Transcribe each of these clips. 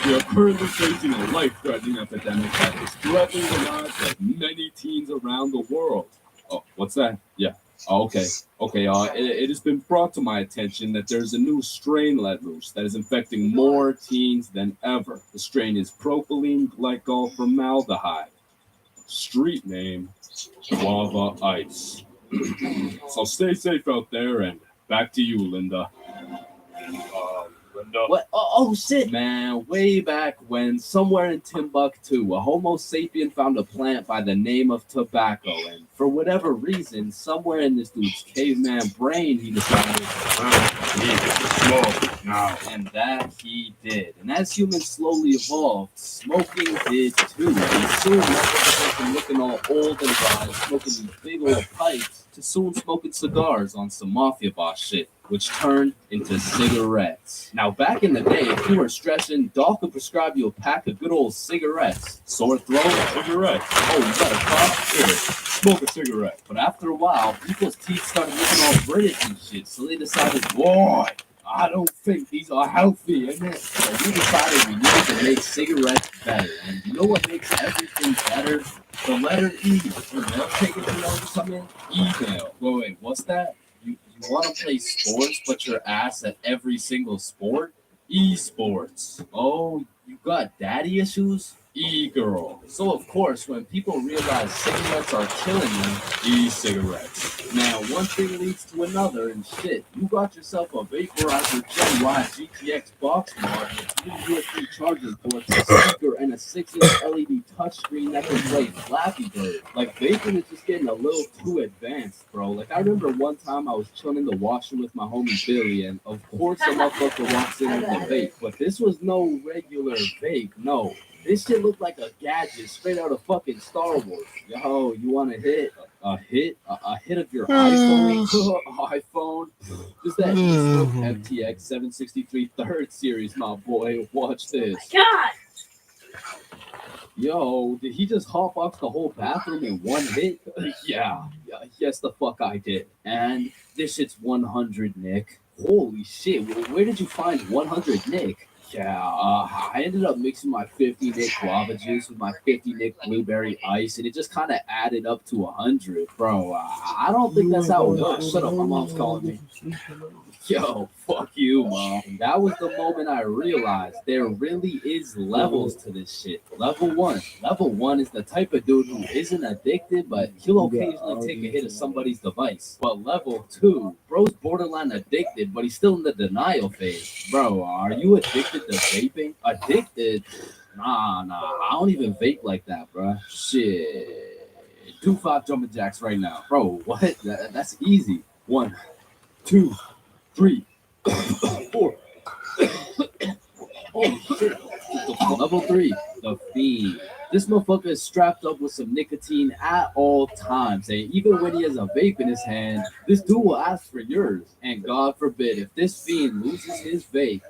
We are currently facing a life-threatening epidemic that is threatening the lives of many teens around the world. Oh, what's that? Yeah. Oh, okay. Okay. It has been brought to my attention that there's a new strain let loose that is infecting more teens than ever. The strain is propylene glycol-formaldehyde. Street name, Guava Ice. So stay safe out there, and back to you, Linda. Linda. What? Oh shit, man. Way back when, somewhere in Timbuktu, a Homo sapien found a plant by the name of tobacco. And for whatever reason, somewhere in this dude's caveman brain, he decided, He needs to smoke now. and that he did. And as humans slowly evolved, smoking did too. And soon, motherfuckers from looking all old and dry, smoking these big old pipes, to soon smoking cigars on some mafia boss shit, which turned into cigarettes. Now, back in the day, if you were stressing, Doc would prescribe you a pack of good old cigarettes. Sore throat? Cigarette. Oh, you got a cough? Here, smoke a cigarette. But after a while, people's teeth started looking all British and shit, so they decided, boy, I don't think these are healthy, innit? So we decided we needed to make cigarettes better. And you know what makes everything better? The letter E. Email. Taking it over something? Email. Wait, what's that? You want to play sports, but your ass at every single sport? Esports. Oh, you got daddy issues? E-girl. So of course, when people realize cigarettes are killing them, e-cigarettes. Now, one thing leads to another, and shit, you got yourself a vaporizer Gen Y GTX box mod with 3 USB charging ports, a speaker, and a 6-inch LED touchscreen that can play Flappy Bird. Like, vaping is just getting a little too advanced, bro. Like, I remember one time I was chilling in the washroom with my homie Billy, and of course a motherfucker walks in with a vape. But this was no regular vape, no. This shit looked like a gadget straight out of fucking Star Wars. Yo, you want a hit? A hit of your iPhone? iPhone? Just that FTX 763 third series, my boy. Watch this. God! Yo, did he just hotbox the whole bathroom in one hit? Yeah, yes, the fuck I did. And this shit's 100, Nick. Holy shit, where did you find 100, Nick? Yeah, I ended up mixing my 50 Nick guava juice with my 50 Nick blueberry ice, and it just kind of added up to 100. Bro, I don't think that's how it works. Shut up, my mom's calling me. Yo, fuck you, Mom. And that was the moment I realized there really is levels to this shit. Level 1. Level 1 is the type of dude who isn't addicted, but he'll occasionally take a hit of somebody's device. But level 2, bro's borderline addicted, but he's still in the denial phase. Bro, are you addicted to vaping? Addicted? Nah, I don't even vape like that, bro. Shit. Do 5 jumping jacks right now. Bro, what? That's easy. 1, 2, 3, 4. Holy shit. Level 3, the Fiend. This motherfucker is strapped up with some nicotine at all times. And even when he has a vape in his hand, this dude will ask for yours. And God forbid, if this Fiend loses his vape,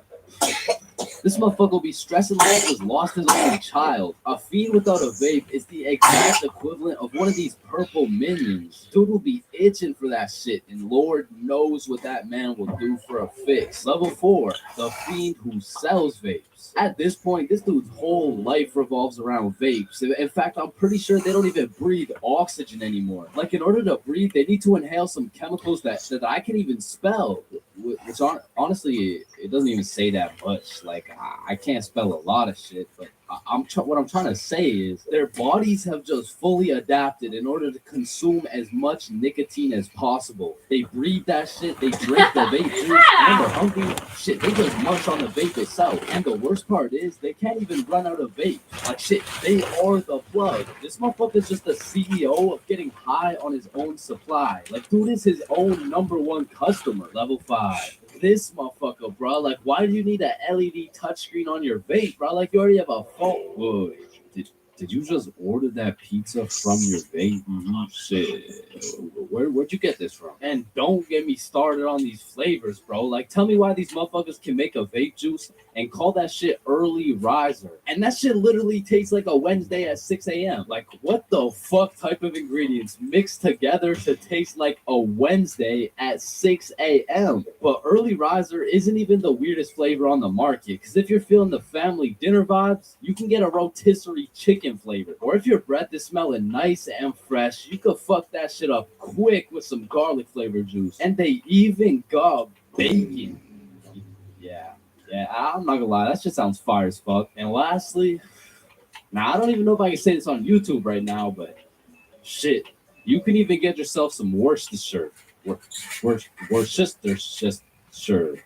this motherfucker will be stressing like he was lost his only child. A Fiend without a vape is the exact equivalent of one of these purple minions. Dude will be itching for that shit, and Lord knows what that man will do for a fix. Level 4, the Fiend who sells vapes. At this point, this dude's whole life revolves around vapes. In fact, I'm pretty sure they don't even breathe oxygen anymore. Like, in order to breathe, they need to inhale some chemicals that I can even spell. Which honestly, it doesn't even say that much. Like, I can't spell a lot of shit, but what I'm trying to say is their bodies have just fully adapted in order to consume as much nicotine as possible. They breathe that shit, they drink the vape juice, and they're hungry. Shit, they just munch on the vape itself. And the worst part is they can't even run out of vape. Like shit, they are the plug. This motherfucker's just the CEO of getting high on his own supply. Like, dude is his own #1 customer. Level 5. This motherfucker, bro. Like, why do you need a LED touchscreen on your vape, bro? Like, you already have a phone. Whoa, Did you just order that pizza from your vape? Shit. Where'd you get this from? And don't get me started on these flavors, bro. Like, tell me why these motherfuckers can make a vape juice and call that shit early riser. And that shit literally tastes like a Wednesday at 6 a.m. Like, what the fuck type of ingredients mixed together to taste like a Wednesday at 6 a.m.? But early riser isn't even the weirdest flavor on the market. Because if you're feeling the family dinner vibes, you can get a rotisserie chicken flavor. Or if your breath is smelling nice and fresh, you could fuck that shit up quick with some garlic flavor juice. And they even got bacon. Yeah, I'm not gonna lie, that shit sounds fire as fuck. And lastly, now I don't even know if I can say this on YouTube right now, but shit, you can even get yourself some Worcestershire. Worcestershire.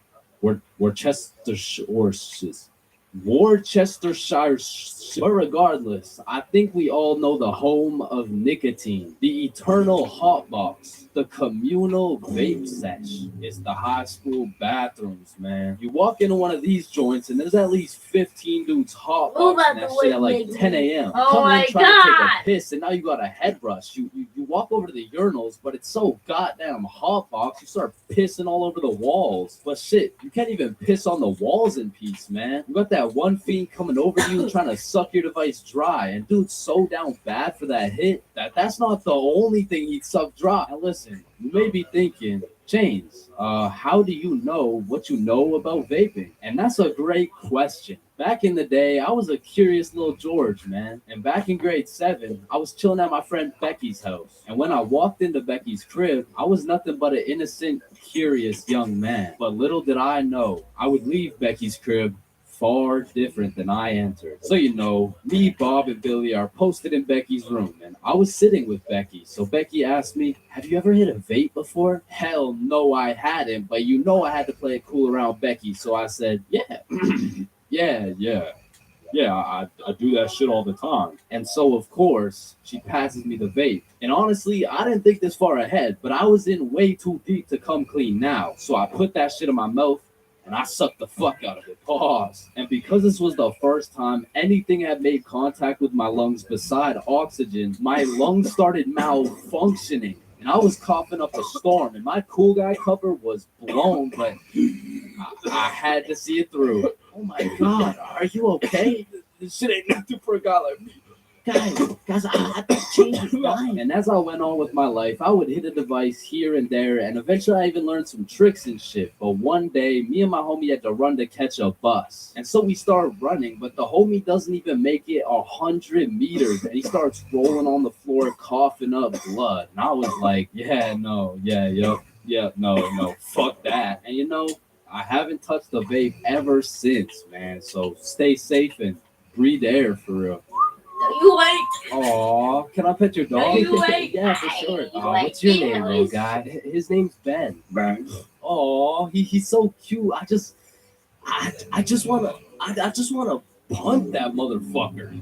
But regardless, I think we all know the home of nicotine, the eternal hot box, the communal vape sesh. It's the high school bathrooms, man. You walk into one of these joints and there's at least 15 dudes hot boxing that shit at like 10 a.m. Oh Coming my in trying to take God. a piss, and now you got a head rush. You walk over to the urinals, but it's so goddamn hot box, you start pissing all over the walls. But shit, you can't even piss on the walls in peace, man. You got that one fiend coming over you trying to suck your device dry, and dude's so down bad for that hit that's not the only thing he'd suck dry. Now listen, you may be thinking, James, how do you know what you know about vaping? And that's a great question. Back in the day, I was a curious little George, man. And back in grade 7, I was chilling at my friend Becky's house. And when I walked into Becky's crib, I was nothing but an innocent, curious young man. But little did I know, I would leave Becky's crib far different than I entered. So me, Bob, and Billy are posted in Becky's room, and I was sitting with Becky. So Becky asked me, "Have you ever hit a vape before?" Hell no, I hadn't, but I had to play it cool around Becky, so I said, "Yeah." Yeah, I do that shit all the time. And so, of course, she passes me the vape. And honestly, I didn't think this far ahead, but I was in way too deep to come clean now. So I put that shit in my mouth, and I sucked the fuck out of it. Pause. And because this was the first time anything had made contact with my lungs beside oxygen, my lungs started malfunctioning. And I was coughing up a storm, and my cool guy cover was blown, but I had to see it through. Oh my God, are you okay? This shit ain't nothing for a guy like me. Guys, I have to change his mind. And as I went on with my life, I would hit a device here and there, and eventually I even learned some tricks and shit. But one day, me and my homie had to run to catch a bus. And so we started running, but the homie doesn't even make it 100 meters, and he starts rolling on the floor, coughing up blood. And I was like, no, fuck that. And I haven't touched the vape ever since, man. So stay safe and breathe air for real. You like? Aw, can I pet your dog? You like? Yeah, for sure. What's your name, little guy? His name's Ben. Aw, he's so cute. I just wanna punt that motherfucker.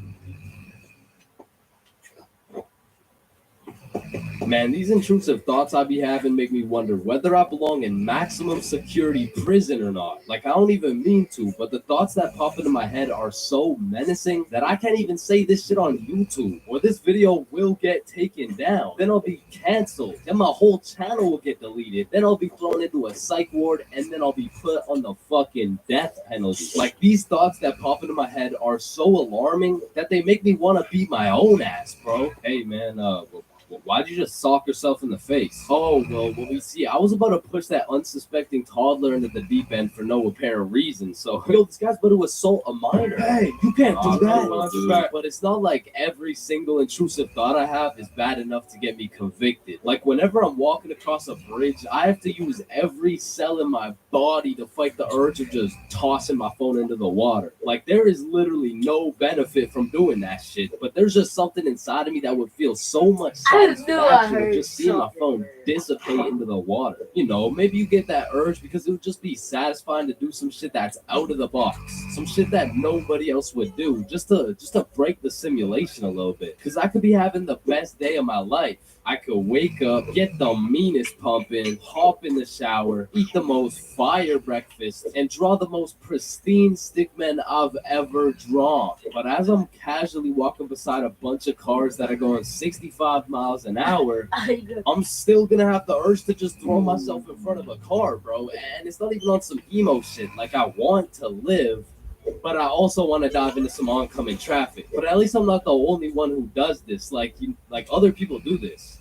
Man, these intrusive thoughts I be having make me wonder whether I belong in maximum security prison or not. Like, I don't even mean to, but the thoughts that pop into my head are so menacing that I can't even say this shit on YouTube, or this video will get taken down. Then I'll be canceled. Then my whole channel will get deleted. Then I'll be thrown into a psych ward, and then I'll be put on the fucking death penalty. Like, these thoughts that pop into my head are so alarming that they make me want to beat my own ass, bro. Hey, man, why'd you just sock yourself in the face? Oh, well, we see, I was about to push that unsuspecting toddler into the deep end for no apparent reason. So, this guy's about to assault a minor. Hey, you can't do that. But it's not like every single intrusive thought I have is bad enough to get me convicted. Like, whenever I'm walking across a bridge, I have to use every cell in my body to fight the urge of just tossing my phone into the water. Like, there is literally no benefit from doing that shit. But there's just something inside of me that would feel so much happens knew I faster heard just seeing my something. phone dissipate into the water. You know, maybe you get that urge because it would just be satisfying to do some shit that's out of the box, some shit that nobody else would do, just to break the simulation a little bit. Because I could be having the best day of my life. I could wake up, get the meanest pumping, hop in the shower, eat the most fire breakfast, and draw the most pristine stickman I've ever drawn. But as I'm casually walking beside a bunch of cars that are going 65 miles an hour, I'm still gonna have the urge to just throw myself in front of a car, bro. And it's not even on some emo shit. Like, I want to live, but I also want to dive into some oncoming traffic. But at least I'm not the only one who does this. Like other people do this.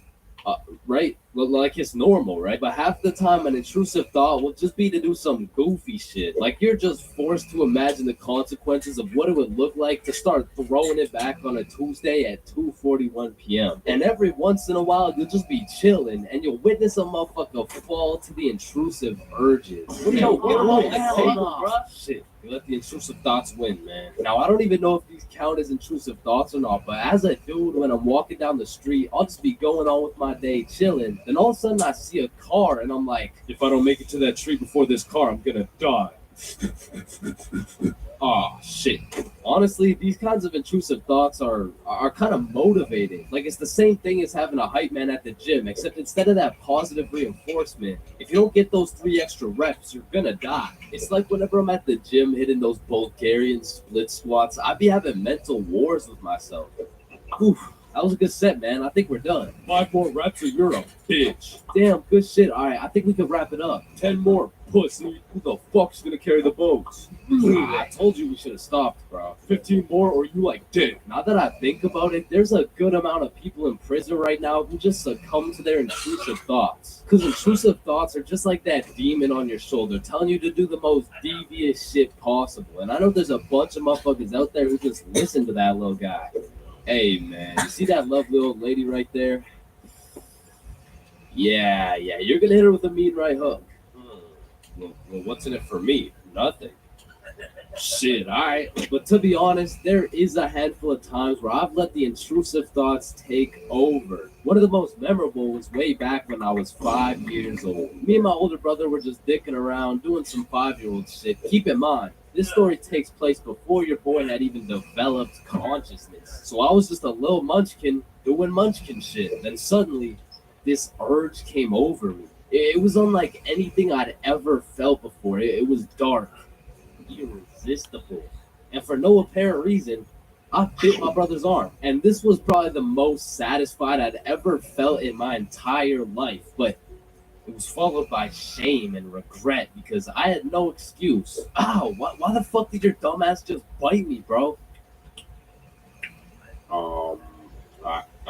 Right? Like it's normal, right? But half the time, an intrusive thought will just be to do some goofy shit. Like you're just forced to imagine the consequences of what it would look like to start throwing it back on a Tuesday at 2:41 p.m. And every once in a while, you'll just be chilling and you'll witness a motherfucker fall to the intrusive urges. What do you know? Shit. You let the intrusive thoughts win, man. Now, I don't even know if these count as intrusive thoughts or not, but as a dude, when I'm walking down the street, I'll just be going on with my day chilling. Then all of a sudden, I see a car, and I'm like, if I don't make it to that tree before this car, I'm gonna die. Oh, shit. Honestly, these kinds of intrusive thoughts are kind of motivating. Like, it's the same thing as having a hype man at the gym, except instead of that positive reinforcement, if you don't get those 3 extra reps, you're gonna die. It's like whenever I'm at the gym hitting those Bulgarian split squats, I be having mental wars with myself. Oof. That was a good set, man. I think we're done. 5 more reps or you're a bitch. Damn, good shit. All right, I think we can wrap it up. 10 more, pussy. Who the fuck's gonna carry the boats? I told you we should have stopped, bro. 15 more or you like dick. Now that I think about it, there's a good amount of people in prison right now who just succumb to their intrusive thoughts. Because intrusive thoughts are just like that demon on your shoulder telling you to do the most devious shit possible. And I know there's a bunch of motherfuckers out there who just listen to that little guy. Hey, man, you see that lovely old lady right there? Yeah, you're gonna hit her with a mean right hook. Well, what's in it for me? Nothing. Shit, alright. But to be honest, there is a handful of times where I've let the intrusive thoughts take over. One of the most memorable was way back when I was 5 years old. Me and my older brother were just dicking around, doing some 5-year-old shit. Keep in mind, this story takes place before your boy had even developed consciousness. So I was just a little munchkin doing munchkin shit. Then suddenly, this urge came over me. It was unlike anything I'd ever felt before. It was dark, irresistible. And for no apparent reason, I bit my brother's arm. And this was probably the most satisfied I'd ever felt in my entire life. But it was followed by shame and regret because I had no excuse. Ow, why the fuck did your dumbass just bite me, bro?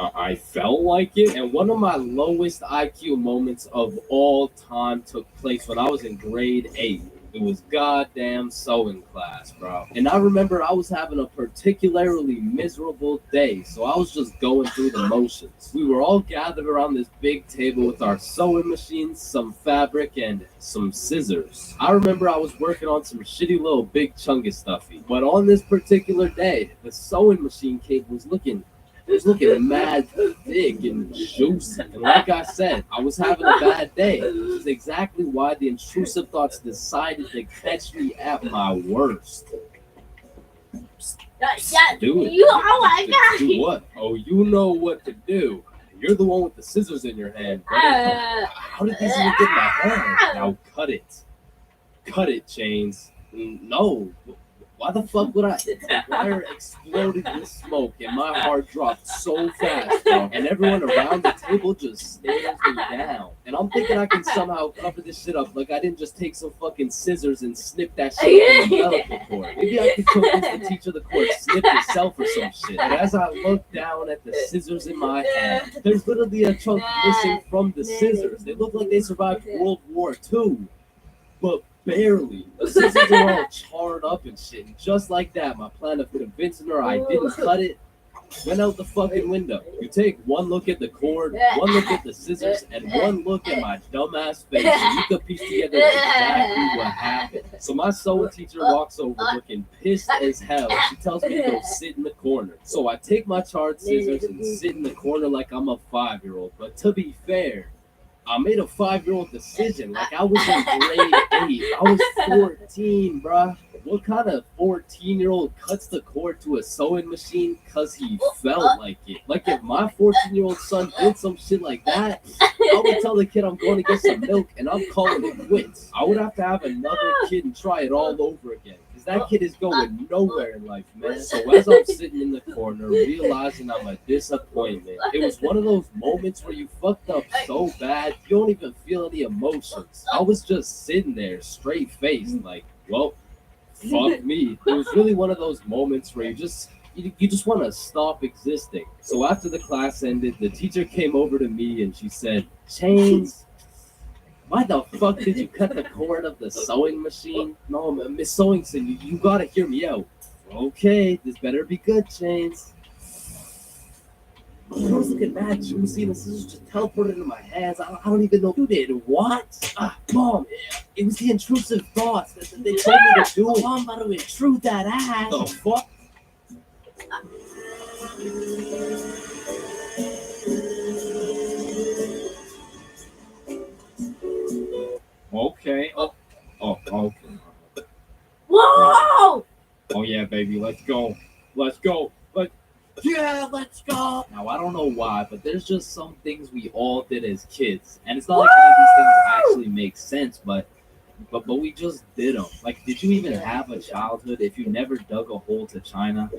I felt like it. And one of my lowest IQ moments of all time took place when I was in grade 8. It was goddamn sewing class, bro. And I remember I was having a particularly miserable day, so I was just going through the motions. We were all gathered around this big table with our sewing machines, some fabric, and some scissors. I remember I was working on some shitty little big chungus stuffy. But on this particular day, the sewing machine cable was looking mad thick and juicy. And like I said, I was having a bad day, which is exactly why the intrusive thoughts decided to catch me at my worst. Do it. Oh my god. Do what? Oh, you know what to do. You're the one with the scissors in your hand. How did these even get in my hand? Now cut it. Cut it, Chains. No. Why the fuck would I? The wire exploded with smoke and my heart dropped so fast, bro. And everyone around the table just stares me down. And I'm thinking I can somehow cover this shit up. Like I didn't just take some fucking scissors and snip that shit from the umbilical cord. Maybe I could convince the teacher of the court, snip yourself or some shit. But as I look down at the scissors in my hand, there's literally a chunk missing from the scissors. They look like they survived World War II. But barely. The scissors are all charred up and shit. And just like that, my plan of convincing her I didn't cut it went out the fucking window. You take one look at the cord, one look at the scissors, and one look at my dumbass face, and you could piece together exactly what happened. So my sewing teacher walks over looking pissed as hell. She tells me to go sit in the corner. So I take my charred scissors and sit in the corner like I'm a 5-year-old. But to be fair, I made a 5-year-old decision. Like I was in grade 8. I was 14, bruh. What kind of 14-year-old cuts the cord to a sewing machine because he felt like it? Like if my 14-year-old son did some shit like that, I would tell the kid I'm going to get some milk and I'm calling it quits. I would have to have another kid and try it all over again. Because that kid is going nowhere in life, man. So as I'm sitting in the corner, realizing I'm a disappointment, it was one of those moments where you fucked up so bad, you don't even feel any emotions. I was just sitting there, straight faced, like, well, fuck me. It was really one of those moments where you just want to stop existing. So after the class ended, the teacher came over to me and she said, Chains, why the fuck did you cut the cord of the sewing machine? No, Miss Sewingson, you gotta hear me out. Okay, this better be good, Chains. I was looking mad juicy and the scissors just teleported into my hands. I don't even know who did what. Mom, it was the intrusive thoughts that they told me to do. I'm about to intrude that ass. The fuck? Okay. Okay. Whoa! Oh yeah, baby, let's go. Let's go. Yeah, let's go. Now, I don't know why, but there's just some things we all did as kids. And it's not like any of these things actually make sense, but we just did them. Like, did you even have a childhood if you never dug a hole to China?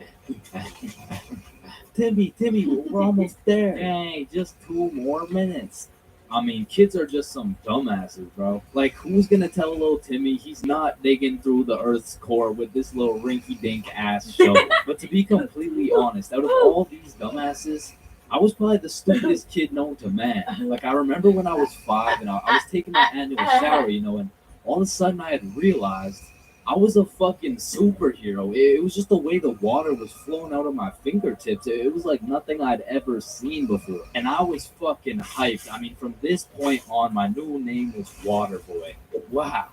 Timmy, we're almost there. Hey, just 2 more minutes. I mean, kids are just some dumbasses, bro. Like, who's gonna tell little Timmy he's not digging through the Earth's core with this little rinky-dink ass show? But to be completely honest, out of all these dumbasses, I was probably the stupidest kid known to man. Like, I remember when I was 5 and I was taking my annual shower, and all of a sudden I had realized I was a fucking superhero. It was just the way the water was flowing out of my fingertips. It was like nothing I'd ever seen before. And I was fucking hyped. I mean, from this point on, my new name was Waterboy. Wow.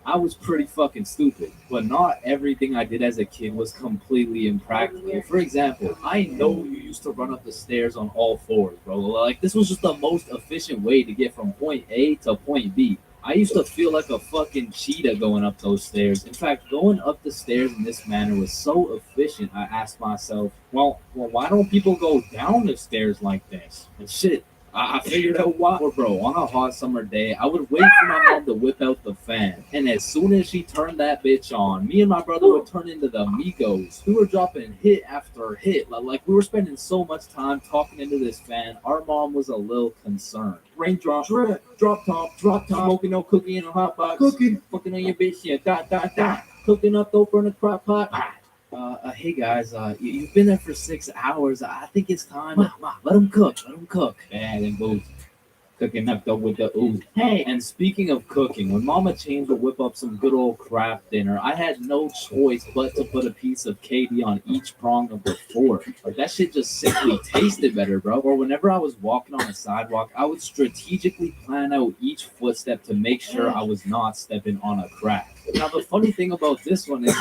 I was pretty fucking stupid. But not everything I did as a kid was completely impractical. For example, I know you used to run up the stairs on all 4s, bro. Like, this was just the most efficient way to get from point A to point B. I used to feel like a fucking cheetah going up those stairs. In fact, going up the stairs in this manner was so efficient, I asked myself, well, why don't people go down the stairs like this? And shit, I figured out why. Bro, on a hot summer day, I would wait for my mom to whip out the fan. And as soon as she turned that bitch on, me and my brother would turn into the Migos. We were dropping hit after hit. Like we were spending so much time talking into this fan, our mom was a little concerned. Raindrop, drop top, smoking no cookie in a hot box. Cooking, fucking on your bitch, yeah, cooking up dope in a crock pot. Hey guys, you've been there for 6 hours. I think it's time. Let them cook. And then boom, cooking up with the ooze. Hey, and speaking of cooking, when Mama Chains would whip up some good old craft dinner, I had no choice but to put a piece of KD on each prong of the fork. Like that shit just simply tasted better, bro. Or whenever I was walking on a sidewalk, I would strategically plan out each footstep to make sure I was not stepping on a crack. Now the funny thing about this one is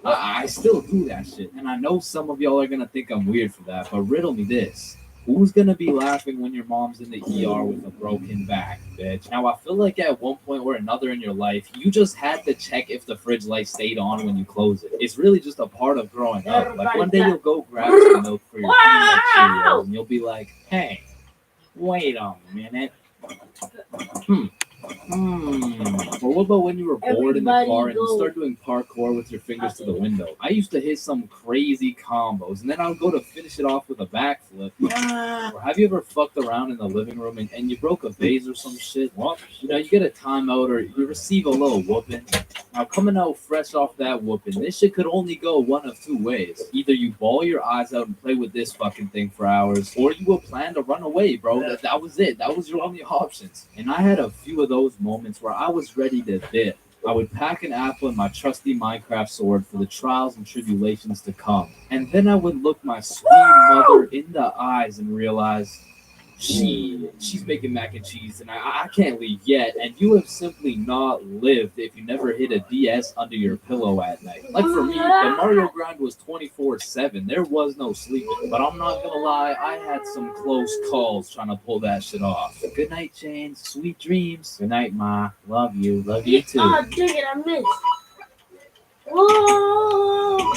I still do that shit, and I know some of y'all are gonna think I'm weird for that, but riddle me this. Who's gonna be laughing when your mom's in the ER with a broken back, bitch? Now, I feel like at one point or another in your life, you just had to check if the fridge light stayed on when you close it. It's really just a part of growing up. Like, one day you'll go grab some milk for your peanut Cheerios, and you'll be like, hey, wait a minute. Or what about when you were bored in the car and you start doing parkour with your fingers to the window? I used to hit some crazy combos, and then I would go to finish it off with a backflip. Or have you ever fucked around in the living room and you broke a vase or some shit? Well, you get a timeout or you receive a little whooping. Now, coming out fresh off that whooping, this shit could only go one of 2 ways. Either you bawl your eyes out and play with this fucking thing for hours, or you will plan to run away, bro. That was it. That was your only options. And I had a few of those moments where I was ready to dip. I would pack an apple and my trusty Minecraft sword for the trials and tribulations to come. And then I would look my sweet mother in the eyes and realize she's making mac and cheese and I can't leave yet, and you have simply not lived if you never hit a DS under your pillow at night. Like for me, the Mario grind was 24/7. There was no sleeping. But I'm not gonna lie, I had some close calls trying to pull that shit off. Good night, Jane. Sweet dreams. Good night, Ma. Love you. Love you too. Oh, dang it, I missed. Whoa!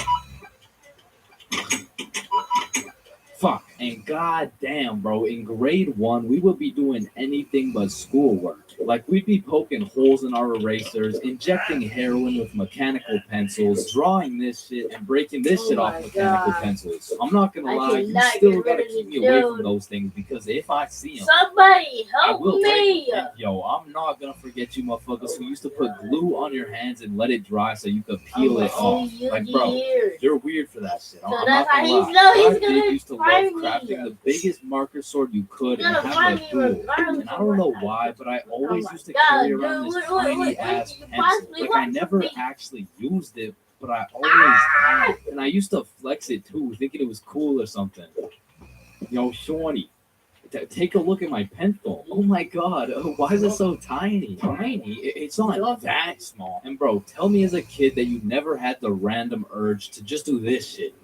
Fuck. And goddamn, bro, in grade 1, we would be doing anything but schoolwork. Like, we'd be poking holes in our erasers, injecting heroin with mechanical pencils, drawing this shit, and breaking this Oh shit off my mechanical God. pencils. I'm not gonna I lie, you cannot still get gotta rid of keep this me away from dude. those things, because if I see them, Somebody I help will me! take it. Yo, I'm not gonna forget you motherfuckers who used to put glue on your hands and let it dry so you could peel it off. Like, bro, you're weird for that shit. So I'm that's not how gonna he's lie. know he's I gonna used to love find me. crafting the biggest marker sword you could and He's gonna have find a me duel. regardless And I of don't know what why, but I always my used to God, carry dude, around this what tiny ass you pencil. possibly Like, I want never from me? actually used it, but I always had it. And I used to flex it too, thinking it was cool or something. Yo, Shawnee, take a look at my pencil. Oh my god, why is it so tiny? Tiny? It's not that small. And bro, tell me as a kid that you never had the random urge to just do this shit.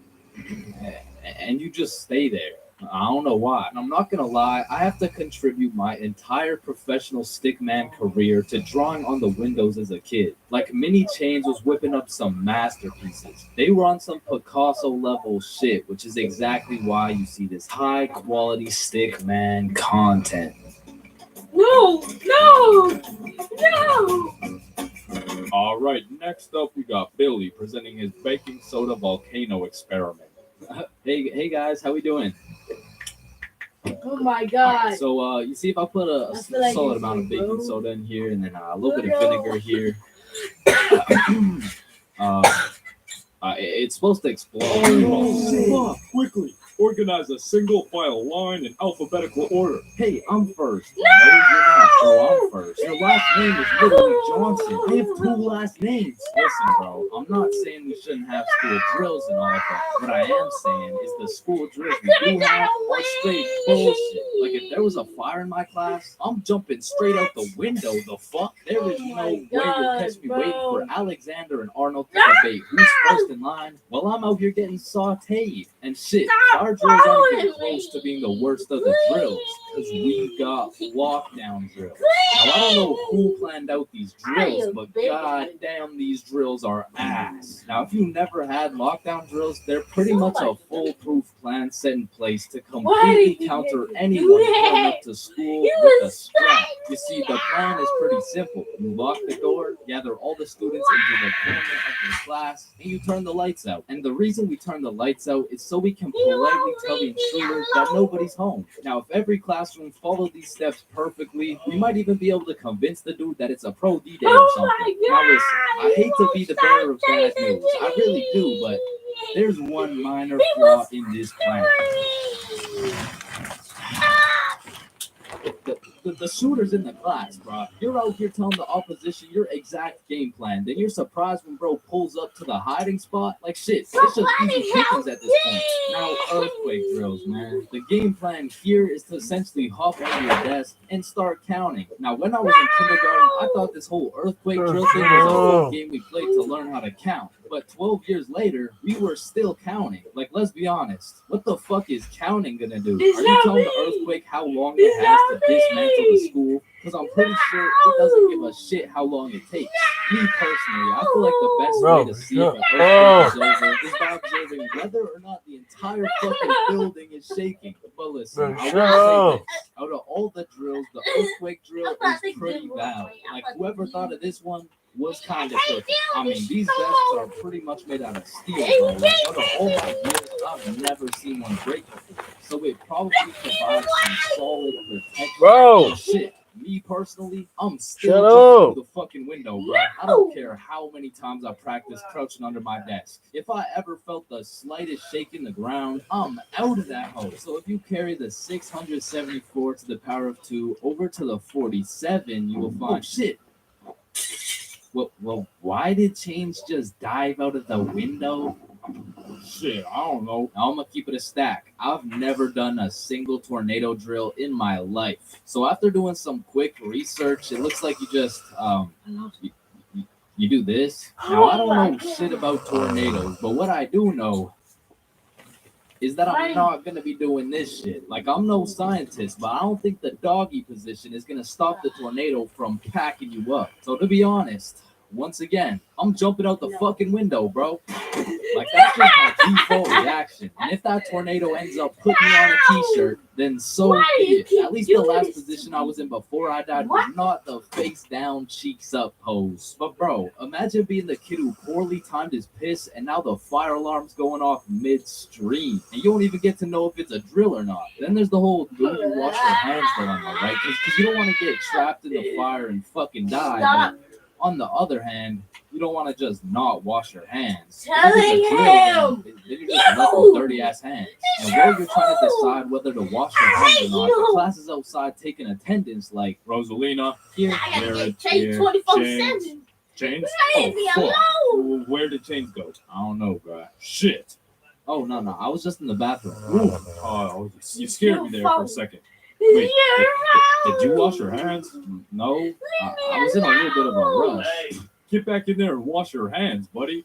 And you just stay there. I don't know why. And I'm not gonna lie, I have to contribute my entire professional stickman career to drawing on the windows as a kid. Like Mini Chains was whipping up some masterpieces. They were on some Picasso level shit, which is exactly why you see this high quality stickman content. No! No! No! All right, next up we got Billy presenting his baking soda volcano experiment. Hey guys, how we doing? Oh my Alright, God! so you see if I put a I feel like solid this amount of is baking low. soda in here and then a little bit of No. vinegar here. It's supposed to explode. Oh, quickly, organize a single file line in alphabetical order. Hey, I'm first. No, you're not. So I'm first. Your last name is literally Johnson. I have 2 last names. Listen, bro, I'm not saying we shouldn't have school drills and all that. What I am saying is the school drills we do have are straight bullshit. Like, if there was a fire in my class, I'm jumping straight out the window. The fuck? There is Oh no my way you'll God, catch me bro. waiting for Alexander and Arnold to debate who's first in line while I'm out here getting sauteed. And shit, our drills aren't even close to being the worst of the drills because we got lockdown drills. Now, I don't know who planned out these drills, but goddamn, these drills are ass. Now, if you never had lockdown drills, they're pretty much a foolproof plan set in place to completely counter anyone going up to school with a strap. You see, the plan is pretty simple. You lock the door, gather all the students into the corner of the class, and you turn the lights out. And the reason we turn the lights out is so we can politely tell the intruder that nobody's home. Now, if every classroom followed these steps perfectly, we might even be able to convince the dude that it's a pro D-Day or something. Now listen, I hate to be the bearer of bad news. I really do, but there's one minor flaw in this plan. The shooter's in the class, bro. You're out here telling the opposition your exact game plan. Then you're surprised when bro pulls up to the hiding spot. Like shit, it's just easy pickings at this point. Now, earthquake drills, man. The game plan here is to essentially hop on your desk and start counting. Now, when I was in kindergarten, I thought this whole earthquake drill thing was a fun game we played to learn how to count. But 12 years later, we were still counting. Like, let's be honest. What the fuck is counting gonna do? Are you telling the earthquake how long it has to dismantle the school? Because I'm pretty sure it doesn't give a shit how long it takes. Me personally, I feel like the best way to see if an earthquake is over is by observing whether or not the entire fucking building is shaking. But listen, I will say this. Out of all the drills, the earthquake drill is pretty valid. Like, whoever thought of this one was kind of perfect. I mean, these desks are pretty much made out of steel, bro. Like, out of all my years, I've never seen one break before. So it probably provides some solid protection. Bro. But shit, me personally, I'm Shut still up. jumping through the fucking window, bro. I don't care how many times I practice crouching under my desk. If I ever felt the slightest shake in the ground, I'm out of that hole. So if you carry the 674 to the power of 2 over to the 47, you will find shit. Well, why did Chains just dive out of the window? Shit, I don't know. Now I'm gonna keep it a stack. I've never done a single tornado drill in my life. So after doing some quick research, it looks like you just you do this. Now I don't know shit about tornadoes, but what I do know is that I'm not gonna be doing this shit. Like, I'm no scientist, but I don't think the doggy position is gonna stop the tornado from packing you up. So to be honest, once again, I'm jumping out the fucking window, bro. Like, that's just my default reaction. And if that tornado ends up putting me on a t-shirt, then so Why do be you it. keep At least the doing last this? position I was in before I died What? was not the face down, cheeks up pose. But bro, imagine being the kid who poorly timed his piss and now the fire alarm's going off midstream. And you don't even get to know if it's a drill or not. Then there's the whole do you wash your hands dilemma, right? Because you don't want to get trapped in the fire and fucking die. Stop. But on the other hand, you don't want to just not wash your hands. Telling If it's a drill, then you're just left with dirty ass hands. And while you're trying to decide whether to wash your hands or not, the class is outside taking attendance like Rosalina, here. I gotta Jared, get changed here, 24/7. Chains? Leave me fuck. alone. Where did Chains go? I don't know, bro. Shit. Oh no, I was just in the bathroom. Oh, you scared me there for a second. You're Wait, Did you wash your hands? No, I was in a little bit of a rush. Hey, get back in there and wash your hands, buddy.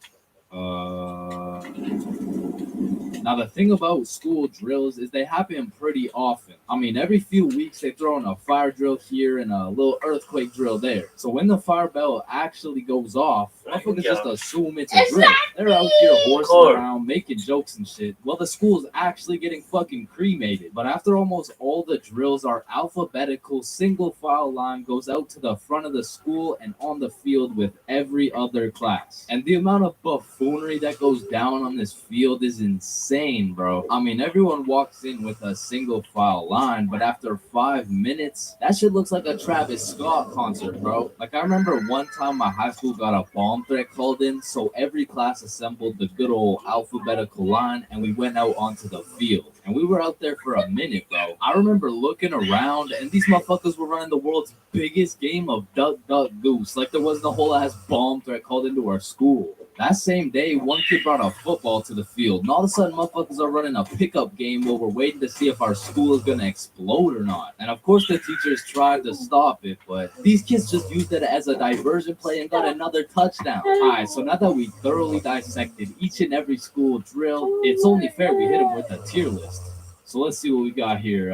Now the thing about school drills is they happen pretty often. I mean, every few weeks they throw in a fire drill here and a little earthquake drill there. So when the fire bell actually goes off, motherfuckers just assume it's a drill. They're out here horsing around, making jokes and shit. Well, the school's actually getting fucking cremated. But after almost all the drills are alphabetical, single file line goes out to the front of the school and on the field with every other class. And the amount of buffoonery that goes down on this field is insane, bro. I mean, everyone walks in with a single file line, but after 5 minutes, that shit looks like a Travis Scott concert, bro. Like, I remember one time my high school got a bomb threat called in, so every class assembled the good old alphabetical line, and we went out onto the field. And we were out there for a minute, bro. I remember looking around, and these motherfuckers were running the world's biggest game of Duck, Duck, Goose. Like, there wasn't a whole ass bomb threat called into our school. That same day, one kid brought a football to the field, and all of a sudden, motherfuckers are running a pickup game where we're waiting to see if our school is gonna explode or not. And of course, the teachers tried to stop it, but these kids just used it as a diversion play and got another touchdown. All right, so now that we thoroughly dissected each and every school drill, it's only fair we hit them with a tier list. So let's see what we got here.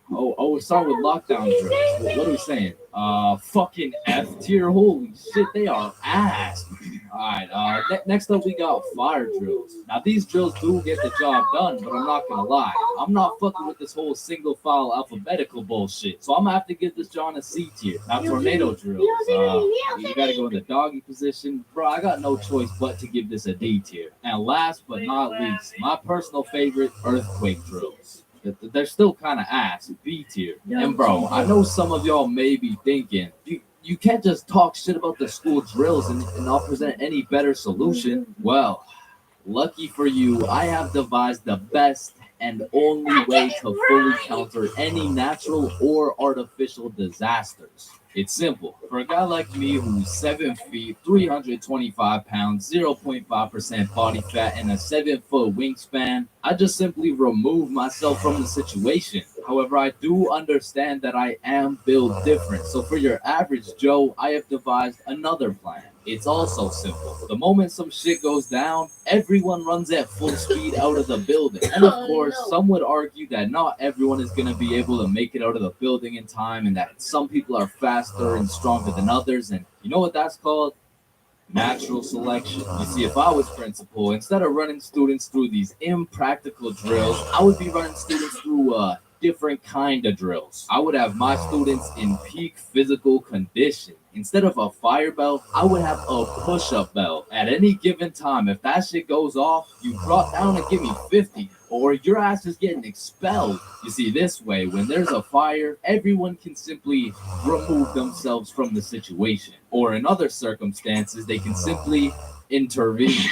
We're starting with lockdown drills. What are we saying? Fucking F tier. Holy shit, they are ass. All right. Next up, we got fire drills. Now these drills do get the job done, but I'm not gonna lie. I'm not fucking with this whole single file alphabetical bullshit. So I'm gonna have to give this John a C tier. Now tornado drills. You gotta go in the doggy position, bro. I got no choice but to give this a D tier. And last but not least, my personal favorite, earthquake drills. They're still kind of ass, B tier. And bro, I know some of y'all may be thinking, you can't just talk shit about the school drills and not present any better solution. Well, lucky for you, I have devised the best and only way to fully counter any natural or artificial disasters. It's simple. For a guy like me who's 7 feet, 325 pounds, 0.5% body fat, and a 7-foot wingspan, I just simply remove myself from the situation. However, I do understand that I am built different. So for your average Joe, I have devised another plan. It's also simple. The moment some shit goes down, everyone runs at full speed out of the building. And of course, some would argue that not everyone is going to be able to make it out of the building in time and that some people are faster and stronger than others. And you know what that's called? Natural selection. You see, if I was principal, instead of running students through these impractical drills, I would be running students through different kind of drills. I would have my students in peak physical condition. Instead of a fire bell, I would have a push-up bell. At any given time, if that shit goes off, you drop down and give me 50, or your ass is getting expelled. You see, this way, when there's a fire, everyone can simply remove themselves from the situation. Or in other circumstances, they can simply intervene.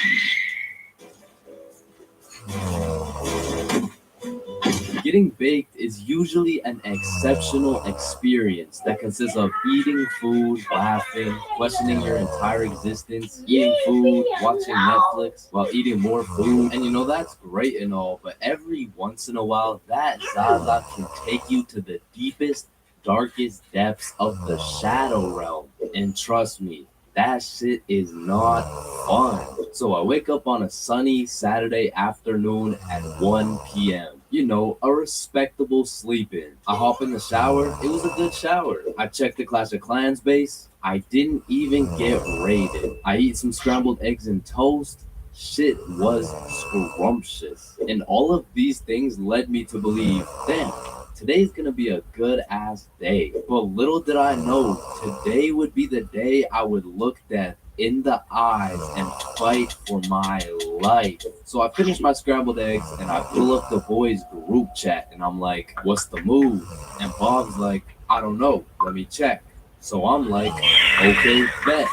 Getting baked is usually an exceptional experience that consists of eating food, laughing, questioning your entire existence, eating food, watching Netflix while eating more food. And you know, that's great and all, but every once in a while, that Zaza can take you to the deepest, darkest depths of the shadow realm. And trust me, that shit is not fun. So I wake up on a sunny Saturday afternoon at 1 p.m. You know, a respectable sleep in. I hop in the shower. It was a good shower. I checked the Clash of Clans base. I didn't even get raided. I eat some scrambled eggs and toast. Shit was scrumptious. And all of these things led me to believe, damn, today's gonna be a good ass day. But little did I know, today would be the day I would look death in the eyes and fight for my life. So I finish my scrambled eggs and I pull up the boys group chat and I'm like, what's the move? And Bob's like, I don't know, let me check. So I'm like, okay, bet.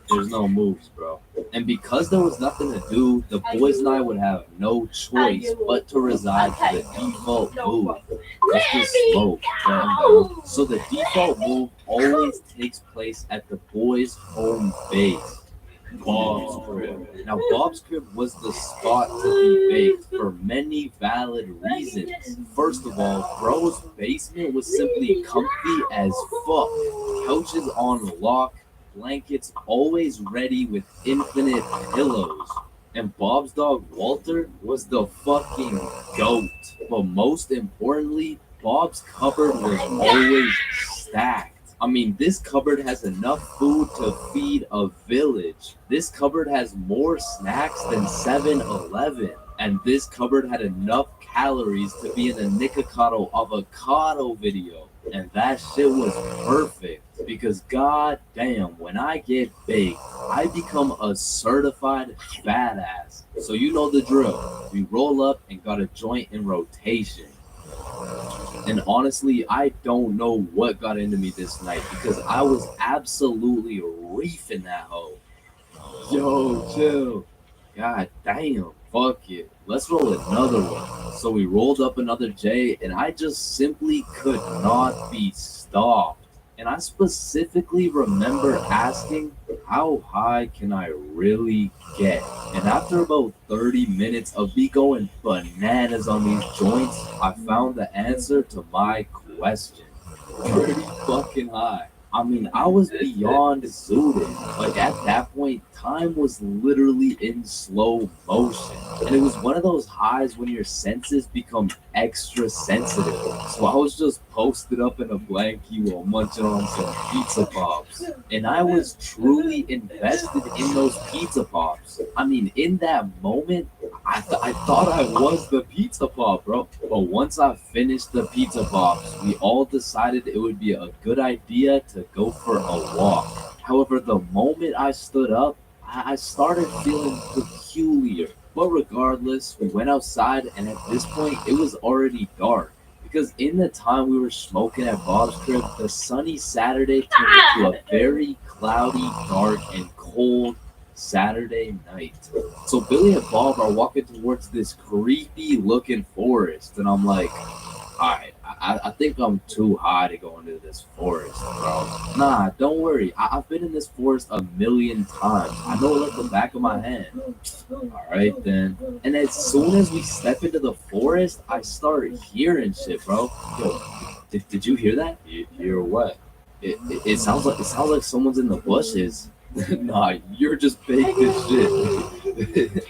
There's no moves, bro. And because there was nothing to do, the boys and I would have no choice but to reside to the default move. Let's just smoke. So the default move always takes place at the boys' home base. Bob's crib. Now, Bob's crib was the spot to be baked for many valid reasons. First of all, bro's basement was simply comfy as fuck. Couches on lock, blankets always ready with infinite pillows. And Bob's dog Walter was the fucking goat. But most importantly, Bob's cupboard was always stacked. I mean, this cupboard has enough food to feed a village. This cupboard has more snacks than 7-Eleven. And this cupboard had enough calories to be in a Nikocado avocado video. And that shit was perfect. Because god damn, when I get baked, I become a certified badass. So you know the drill. We roll up and got a joint in rotation. And honestly, I don't know what got into me this night because I was absolutely reefing that hoe. Yo, chill. God damn. Fuck it. Let's roll another one. So we rolled up another J and I just simply could not be stopped. And I specifically remember asking, how high can I really get? And after about 30 minutes of me going bananas on these joints, I found the answer to my question. Pretty fucking high. I mean, I was beyond zooted. Like at that point, time was literally in slow motion. And it was one of those highs when your senses become extra sensitive. So I was just posted up in a blankie while munching on some pizza pops. And I was truly invested in those pizza pops. I mean, in that moment, I thought I was the pizza pop, bro. But once I finished the pizza pops, we all decided it would be a good idea to go for a walk. However, the moment I stood up, I started feeling peculiar. But regardless, we went outside, and at this point, it was already dark. Because in the time we were smoking at Bob's crib, the sunny Saturday turned into a very cloudy, dark, and cold Saturday night. So Billy and Bob are walking towards this creepy looking forest, and I'm like, alright, I think I'm too high to go into this forest, bro. Nah, don't worry. I've been in this forest a million times. I know it like the back of my hand. Alright then. And as soon as we step into the forest, I start hearing shit, bro. Yo, did you hear that? You hear what? It sounds like someone's in the bushes. Nah, you're just baked as shit.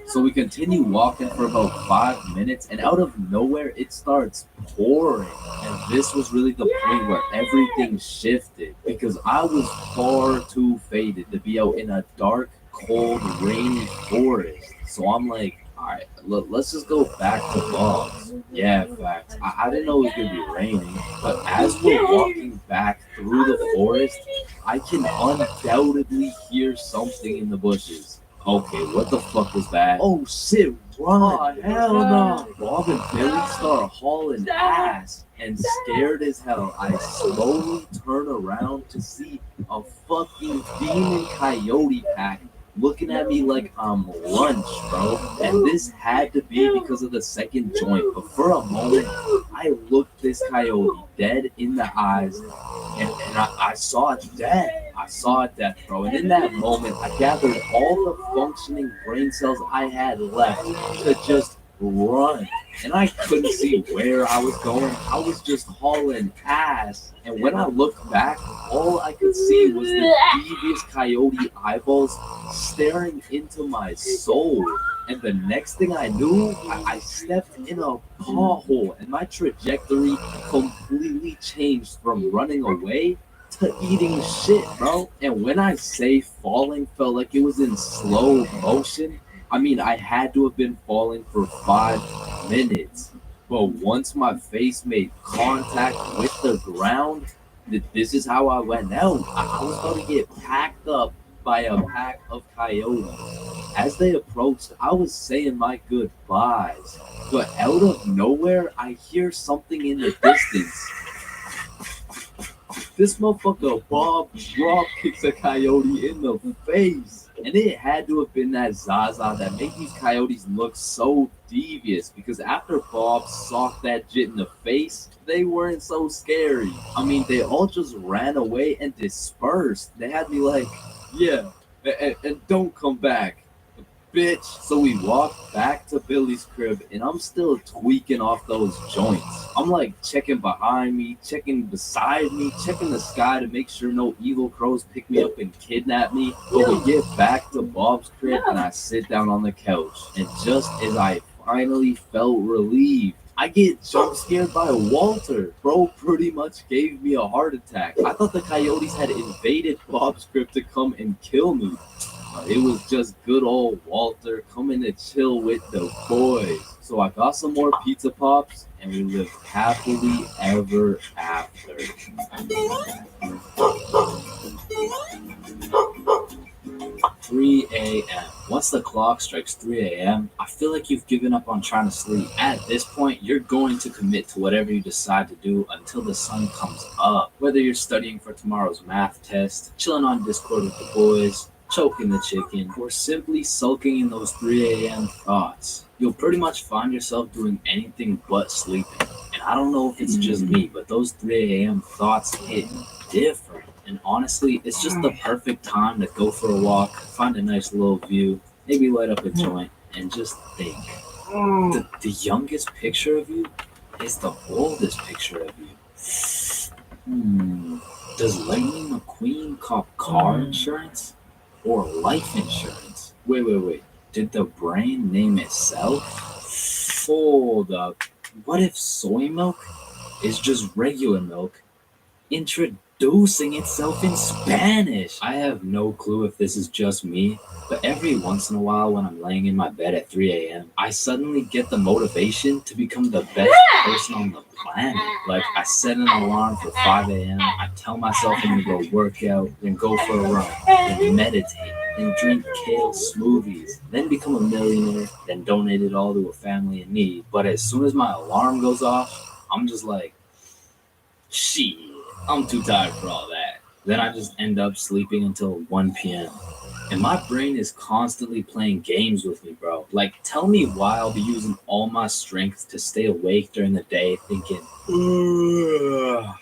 So we continue walking for about 5 minutes, and out of nowhere, it starts pouring. And this was really the point where everything shifted, because I was far too faded to be out in a dark, cold, rainy forest. So I'm like, alright, let's just go back to Bob's. Yeah, facts. I didn't know it was going to be raining, but as we're walking back through the forest, I can undoubtedly hear something in the bushes. Okay, what the fuck was that? Oh shit, run! Hell no! Bob and Billy start hauling ass, and scared as hell, I slowly turn around to see a fucking demon coyote pack looking at me like I'm lunch, bro. And this had to be because of the second joint. But for a moment, I looked this coyote dead in the eyes, and I saw death. I saw death, bro. And in that moment, I gathered all the functioning brain cells I had left to just run. And I couldn't see where I was going. I was just hauling ass. And when I looked back, all I could see was the devious coyote eyeballs staring into my soul. And the next thing I knew, I stepped in a pothole, and my trajectory completely changed from running away to eating shit, bro. And when I say falling felt like it was in slow motion, I mean, I had to have been falling for 5 minutes. But once my face made contact with the ground, this is how I went out. I was going to get packed up by a pack of coyotes. As they approached, I was saying my goodbyes. But out of nowhere, I hear something in the distance. This motherfucker Bob drop kicks a coyote in the face. And it had to have been that Zaza that made these coyotes look so devious, because after Bob socked that jit in the face, they weren't so scary. I mean, they all just ran away and dispersed. They had me like, yeah, and don't come back, bitch. So we walked back to Billy's crib, and I'm still tweaking off those joints. I'm like checking behind me, checking beside me, checking the sky to make sure no evil crows pick me up and kidnap me. But we get back to Bob's crib, and I sit down on the couch, and just as I finally felt relieved, I get jump scared by Walter. Bro pretty much gave me a heart attack. I thought the coyotes had invaded Bob's crib to come and kill me. It was just good old Walter coming to chill with the boys. So I got some more pizza pops, and we lived happily ever after. 3 a.m. Once the clock strikes 3 a.m., I feel like you've given up on trying to sleep. At this point, you're going to commit to whatever you decide to do until the sun comes up. Whether you're studying for tomorrow's math test, chilling on Discord with the boys, choking the chicken, or simply sulking in those 3 a.m. thoughts, you'll pretty much find yourself doing anything but sleeping. And I don't know if it's just me, but those 3 a.m. thoughts hit different. And honestly, it's just the perfect time to go for a walk, find a nice little view, maybe light up a joint, and just think. The youngest picture of you is the oldest picture of you. Does Lightning McQueen cop car insurance or life insurance? Wait. Did the brain name itself? Hold up. What if soy milk is just regular milk introducing itself in Spanish? I have no clue if this is just me, but every once in a while when I'm laying in my bed at 3 a.m., I suddenly get the motivation to become the best person on the planet. Like, I set an alarm for 5 a.m., I tell myself I'm gonna go work out, then go for a run, then meditate, then drink kale smoothies, then become a millionaire, then donate it all to a family in need. But as soon as my alarm goes off, I'm just like, shit, I'm too tired for all that. Then I just end up sleeping until 1 p.m. And my brain is constantly playing games with me, bro. Like, tell me why I'll be using all my strength to stay awake during the day thinking, ugh,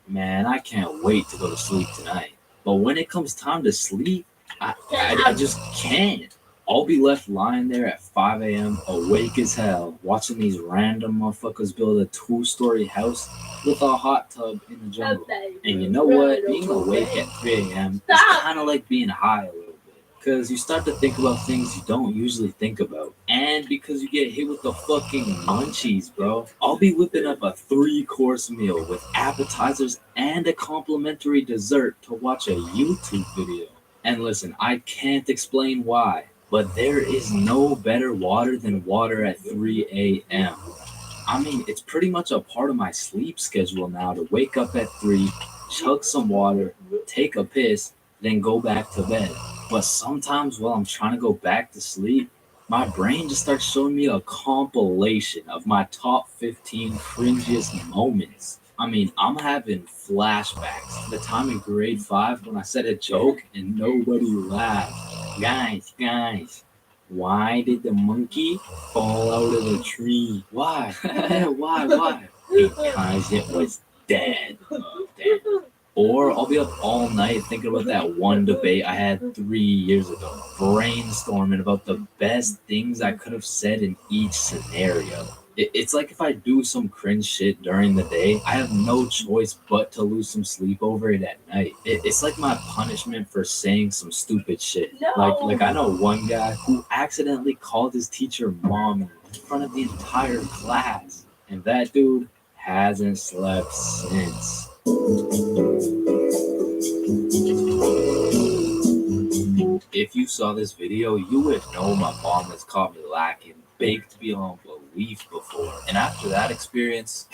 man, I can't wait to go to sleep tonight. But when it comes time to sleep, I just can't. I'll be left lying there at 5 a.m. awake as hell, watching these random motherfuckers build a 2-story house with a hot tub in the jungle. And you know what? Being awake at 3 a.m. is kind of like being high a little bit, because you start to think about things you don't usually think about. And because you get hit with the fucking munchies, bro. I'll be whipping up a 3-course meal with appetizers and a complimentary dessert to watch a YouTube video. And listen, I can't explain why, but there is no better water than water at 3 a.m. I mean, it's pretty much a part of my sleep schedule now to wake up at 3, chug some water, take a piss, then go back to bed. But sometimes while I'm trying to go back to sleep, my brain just starts showing me a compilation of my top 15 cringiest moments. I mean, I'm having flashbacks to the time in grade 5 when I said a joke and nobody laughed. Guys, why did the monkey fall out of the tree? Why? Why? Because it was dead. Damn. Or I'll be up all night thinking about that one debate I had 3 years ago, brainstorming about the best things I could have said in each scenario. It's like if I do some cringe shit during the day, I have no choice but to lose some sleep over it at night. It's like my punishment for saying some stupid shit. No. Like I know one guy who accidentally called his teacher mommy in front of the entire class, and that dude hasn't slept since. If you saw this video, you would know my mom has caught me lacking baked beyond belief before. And after that experience,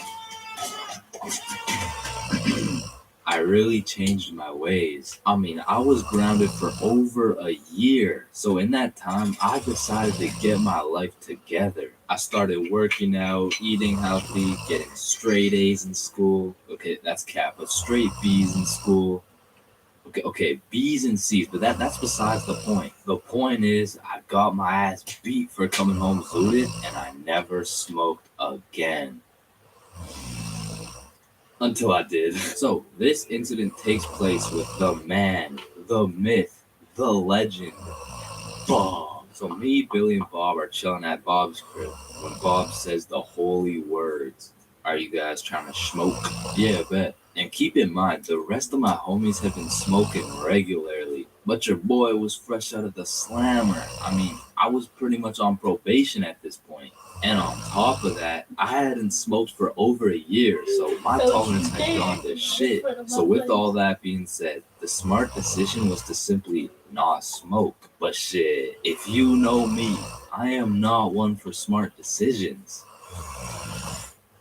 I really changed my ways. I mean, I was grounded for over a year. So in that time, I decided to get my life together. I started working out, eating healthy, getting straight A's in school. Okay, that's cap, but straight B's in school. Okay, B's and C's, but that's besides the point. The point is, I got my ass beat for coming home zooted, and I never smoked again. Until I did. So, this incident takes place with the man, the myth, the legend, Bob. So me, Billy, and Bob are chilling at Bob's crib when Bob says the holy words. Are you guys trying to smoke? Yeah, bet. And keep in mind, the rest of my homies have been smoking regularly, but your boy was fresh out of the slammer. I mean, I was pretty much on probation at this point. And on top of that, I hadn't smoked for over a year, so my tolerance had gone to shit. So with all that being said, the smart decision was to simply not smoke. But shit, if you know me, I am not one for smart decisions.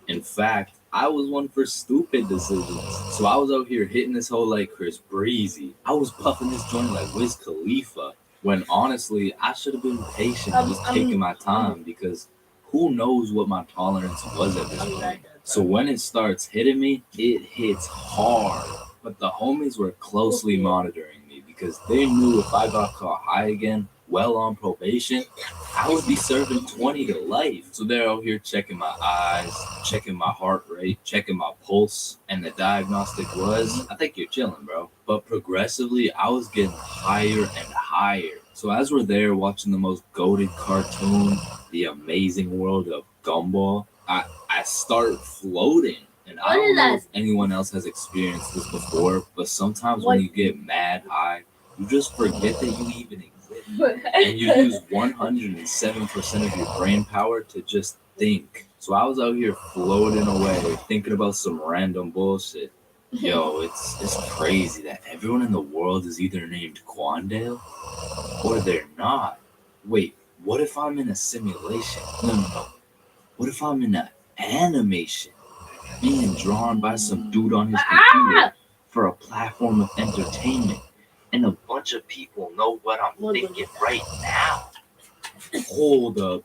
In fact, I was one for stupid decisions. So I was out here hitting this hole like Chris Breezy. I was puffing this joint like Wiz Khalifa. When honestly, I should have been patient and just taking my time because who knows what my tolerance was at this point. So when it starts hitting me, it hits hard. But the homies were closely monitoring me because they knew if I got caught high again, well on probation, I would be serving 20 to life. So they're out here checking my eyes, checking my heart rate, checking my pulse, and the diagnostic was, I think you're chilling, bro. But progressively, I was getting higher and higher. So as we're there watching the most goated cartoon, The Amazing World of Gumball, I start floating. And I don't know if anyone else has experienced this before, but sometimes when you get mad high, you just forget that you even exist. And you use 107% of your brain power to just think. So I was out here floating away, thinking about some random bullshit. Yo, it's crazy that everyone in the world is either named Quandale or they're not. Wait, what if I'm in a simulation? No. What if I'm in an animation being drawn by some dude on his computer for a platform of entertainment? And a bunch of people know what I'm thinking right now. Hold up.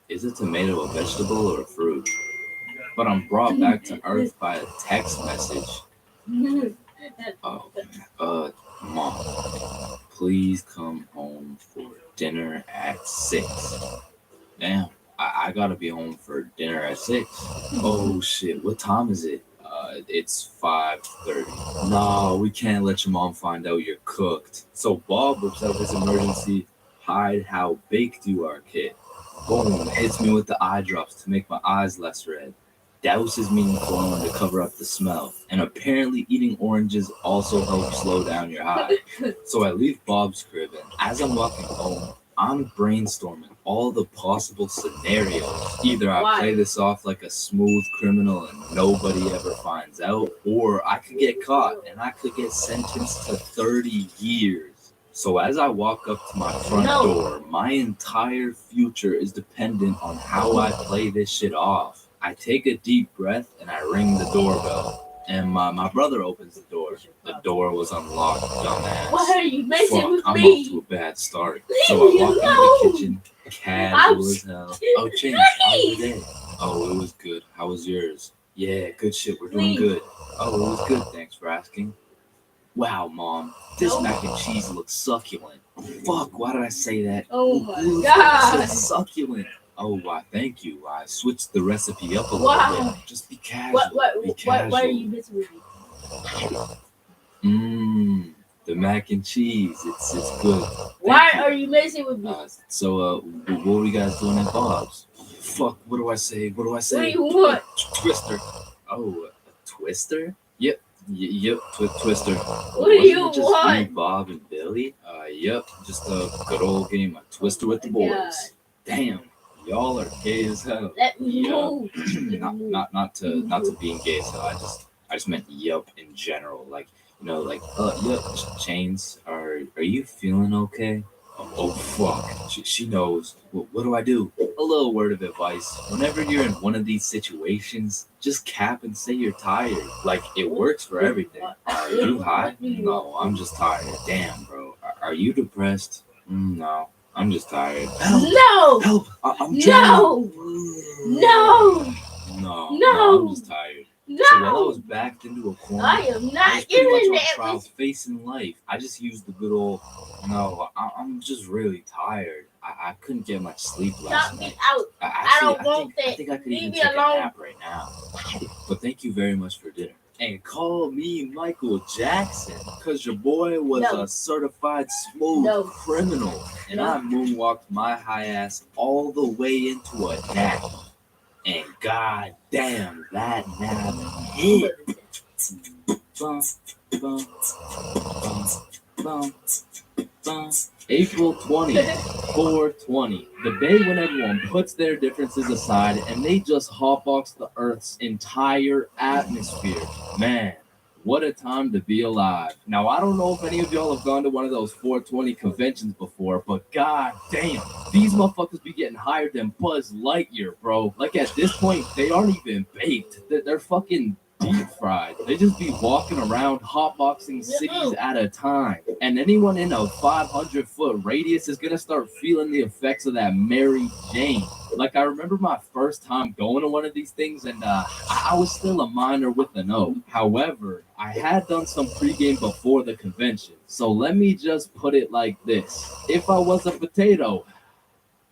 Is a tomato a vegetable or a fruit? But I'm brought back to Earth by a text message. Mom, please come home for dinner at 6. Damn, I gotta be home for dinner at 6. Oh shit, what time is it? It's 5:30. No, we can't let your mom find out you're cooked. So Bob whips out his emergency hide how baked you are kit. Boom, hits me with the eye drops to make my eyes less red. Douses me in cologne to cover up the smell. And apparently eating oranges also helps slow down your high. So I leave Bob's crib and as I'm walking home, I'm brainstorming all the possible scenarios. Either I play this off like a smooth criminal and nobody ever finds out, or I could get caught and I could get sentenced to 30 years. So as I walk up to my front door, my entire future is dependent on how I play this shit off. I take a deep breath and I ring the doorbell. And my brother opens the door. The door was unlocked, dumbass. Why are you messing with I'm me? off to a bad start. So I walk into the kitchen, casual as hell. Oh, James, how was your day? Oh, it was good. How was yours? Yeah, good shit. We're doing Please. good. Oh, it was good. Thanks for asking. Wow, Mom, this No. mac and cheese looks succulent. Fuck, why did I say that? Oh Who my the fuck God. said succulent? Oh, why? Thank you. I switched the recipe up a little Wow. bit. Just be casual. What, Be what, casual. what are you missing with me? The mac and cheese. It's good. Why Thank you. are you messing with me? What were you guys doing at Bob's? Fuck, what do I say? What do I What do say? you want? Twister. Oh, a twister? Yep. Yep, Twister. What do you Wasn't it just want? you, Bob, and Billy? Yep, just a good old game of Twister with the boys. God. Damn, y'all are gay as hell. Let me Yeah. move. not to being gay as hell. I just meant yup in general. Like, yup, Chains, are you feeling okay? Oh fuck, she knows. What do I do? A little word of advice. Whenever you're in one of these situations, just cap and say you're tired. Like, it works for everything. Are you high? No, I'm just tired. Damn, bro. Are you depressed? No, I'm just tired. No! Help! I'm No! trying. No! No, No! I'm just tired. So while I No! was backed into a corner, I am I was not pretty giving much on that. trial facing life. I just used the good old, no, I'm just really tired. I couldn't get much sleep last Knock me night. out. Actually, don't want I that. think I could Leave even me take alone. a nap right now. But thank you very much for dinner. And call me Michael Jackson, because your boy was No. a certified smooth No. criminal. And No. I moonwalked my high ass all the way into a nap. And god damn, that nap hit. Bum, bum, bum, bum, bum. April 20th, 420. The day when everyone puts their differences aside and they just hotbox the Earth's entire atmosphere. Man, what a time to be alive. Now, I don't know if any of y'all have gone to one of those 420 conventions before, but god damn, these motherfuckers be getting higher than Buzz Lightyear, bro. Like, at this point, they aren't even baked. They're fucking deep fried. They just be walking around hotboxing cities at a time. And anyone in a 500-foot radius is gonna start feeling the effects of that Mary Jane. Like, I remember my first time going to one of these things, and I was still a minor with an O. However, I had done some pregame before the convention. So let me just put it like this. If I was a potato,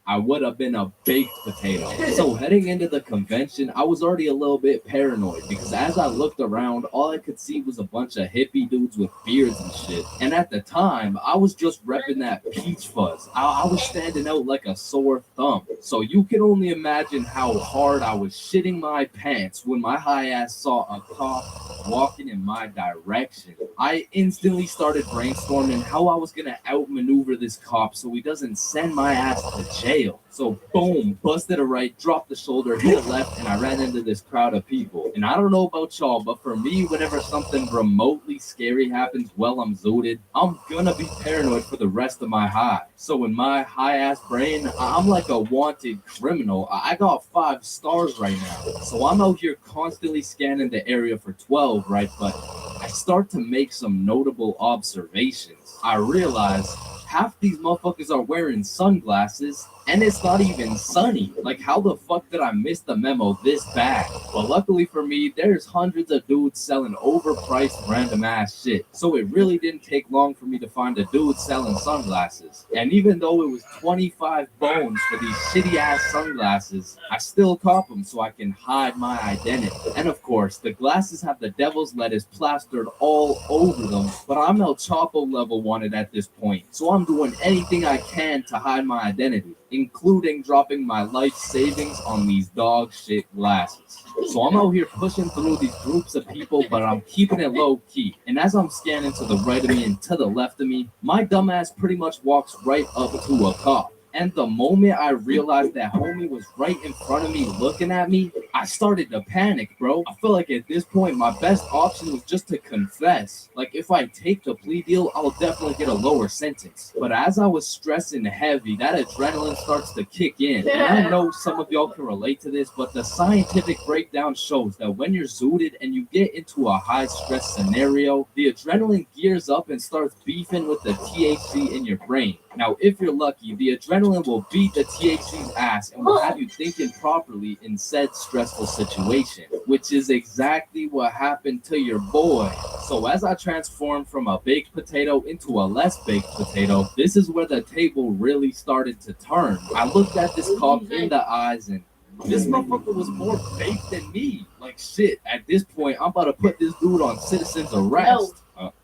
I would have been a baked potato. So heading into the convention, I was already a little bit paranoid because as I looked around, all I could see was a bunch of hippie dudes with beards and shit. And at the time, I was just repping that peach fuzz. I was standing out like a sore thumb. So you can only imagine how hard I was shitting my pants when my high ass saw a cop walking in my direction. I instantly started brainstorming how I was gonna outmaneuver this cop so he doesn't send my ass to jail. So boom, busted a right, dropped the shoulder, hit a left, and I ran into this crowd of people. And I don't know about y'all, but for me, whenever something remotely scary happens while I'm zooted, I'm gonna be paranoid for the rest of my high. So in my high-ass brain, I'm like a wanted criminal. I got 5 stars right now. So I'm out here constantly scanning the area for 12, right? But I start to make some notable observations. I realize half these motherfuckers are wearing sunglasses and it's not even sunny. Like, how the fuck did I miss the memo this bad? But luckily for me, there's hundreds of dudes selling overpriced random ass shit. So it really didn't take long for me to find a dude selling sunglasses. And even though it was 25 bones for these shitty ass sunglasses, I still cop them so I can hide my identity. And of course, the glasses have the devil's lettuce plastered all over them, but I'm El Chapo level wanted at this point. So I'm doing anything I can to hide my identity, including dropping my life savings on these dog shit glasses. So I'm out here pushing through these groups of people, but I'm keeping it low key. And as I'm scanning to the right of me and to the left of me, my dumbass pretty much walks right up to a cop. And the moment I realized that homie was right in front of me looking at me, I started to panic, bro. I feel like at this point, my best option was just to confess. Like, if I take the plea deal, I'll definitely get a lower sentence. But as I was stressing heavy, that adrenaline starts to kick in. And I know some of y'all can relate to this, but the scientific breakdown shows that when you're zooted and you get into a high stress scenario, the adrenaline gears up and starts beefing with the THC in your brain. Now, if you're lucky, the adrenaline will beat the THC's ass and will have you thinking properly in said stress stressful situation, which is exactly what happened to your boy. So as I transformed from a baked potato into a less baked potato, this is where the table really started to turn. I looked at this cop in the eyes and this motherfucker was more baked than me. Like shit, at this point, I'm about to put this dude on citizen's arrest.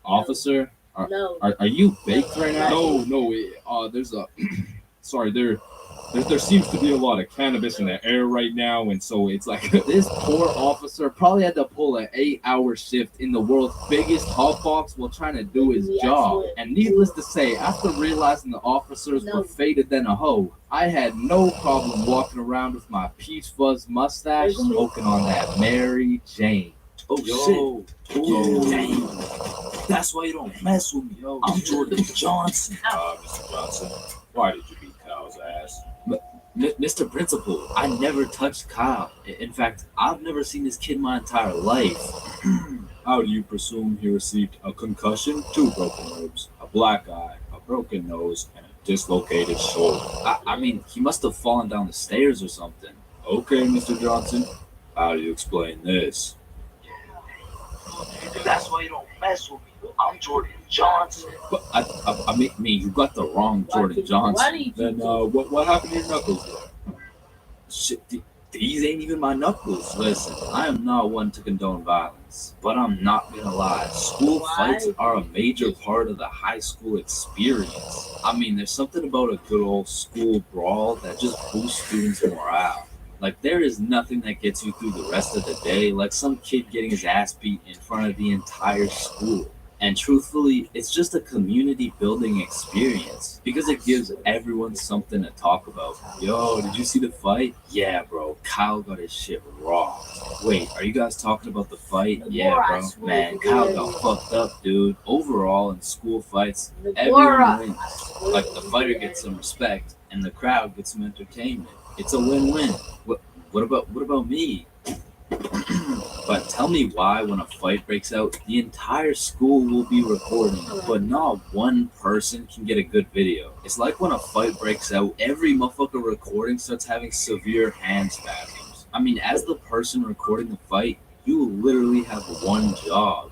Officer, No. are you baked right now? No, there's a sorry, there seems to be a lot of cannabis in the air right now, and so it's like This poor officer probably had to pull an 8-hour shift in the world's biggest hot box while trying to do his Yeah, job. absolutely. And needless to say, after realizing the officers No. were faded than a hoe, I had no problem walking around with my peach fuzz mustache, There's me. smoking on that Mary Jane. Oh shit. Yo. Damn. That's why you don't mess with me. I'm Jordan Johnson. Mr. Johnson, why did you beat Kyle's ass? Mr. Principal, I never touched Kyle. In fact, I've never seen this kid my entire life. How do you presume he received a concussion, 2 broken ribs, a black eye, a broken nose, and a dislocated shoulder? I mean, he must have fallen down the stairs or something. Okay, Mr. Johnson, how do you explain this? That's why you don't mess with me. I'm Jordan Johnson. But I mean, you got the wrong Jordan Why Johnson. do you Then what happened to your knuckles there? Shit, these ain't even my knuckles. Listen, I am not one to condone violence, but I'm not gonna lie. School fights are a major part of the high school experience. I mean, there's something about a good old school brawl that just boosts students' morale. Like, there is nothing that gets you through the rest of the day like some kid getting his ass beat in front of the entire school. And truthfully, it's just a community building experience because it gives everyone something to talk about. Yo, did you see the fight? Yeah, bro. Kyle got his shit rocked. Wait, are you guys talking about the fight? The Yeah, bro. Boras Man, were Kyle good. got fucked up, dude. Overall, in school fights, The everyone Boras. wins. Like, the fighter gets some respect and the crowd gets some entertainment. It's a win-win. What about me? But tell me why, when a fight breaks out, the entire school will be recording, but not one person can get a good video. It's like when a fight breaks out, every motherfucker recording starts having severe hand spasms. I mean, as the person recording the fight, you literally have one job: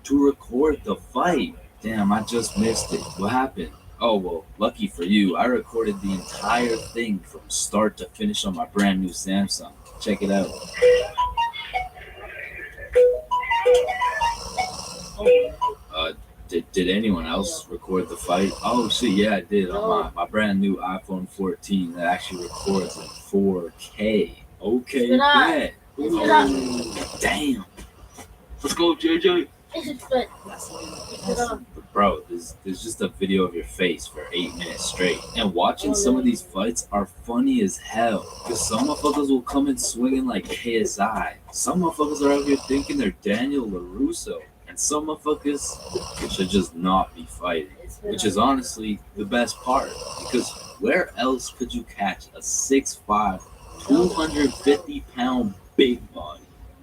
to record the fight. Damn, I just missed it. What happened? Oh, well, lucky for you, I recorded the entire thing from start to finish on my brand new Samsung. Check it out. Did anyone else record the fight? Oh shit, yeah, I did on my brand new iPhone 14 that actually records in 4K. Okay, Shut up. bet. Shut up. Damn. Let's go, JJ. But Bro, there's just a video of your face for 8 minutes straight. And watching some of these fights are funny as hell. Because some motherfuckers will come in swinging like KSI. Some motherfuckers are out here thinking they're Daniel LaRusso. And some motherfuckers should just not be fighting. Which is honestly the best part. Because where else could you catch a 6'5", 250-pound big body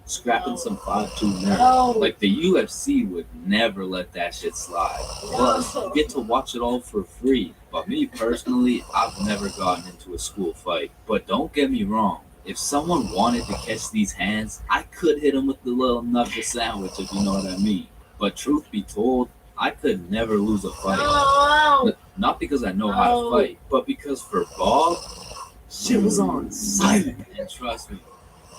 scrapping some 5'2" nerds? no. Like, the UFC would never let that shit slide. Plus, you get to watch it all for free. But me personally, I've never gotten into a school fight. But don't get me wrong. If someone wanted to catch these hands, I could hit them with the little knuckle sandwich, if you know what I mean. But truth be told, I could never lose a fight. No. Not because I know how to No. fight, but because for Bob, shit was on sight. And trust me,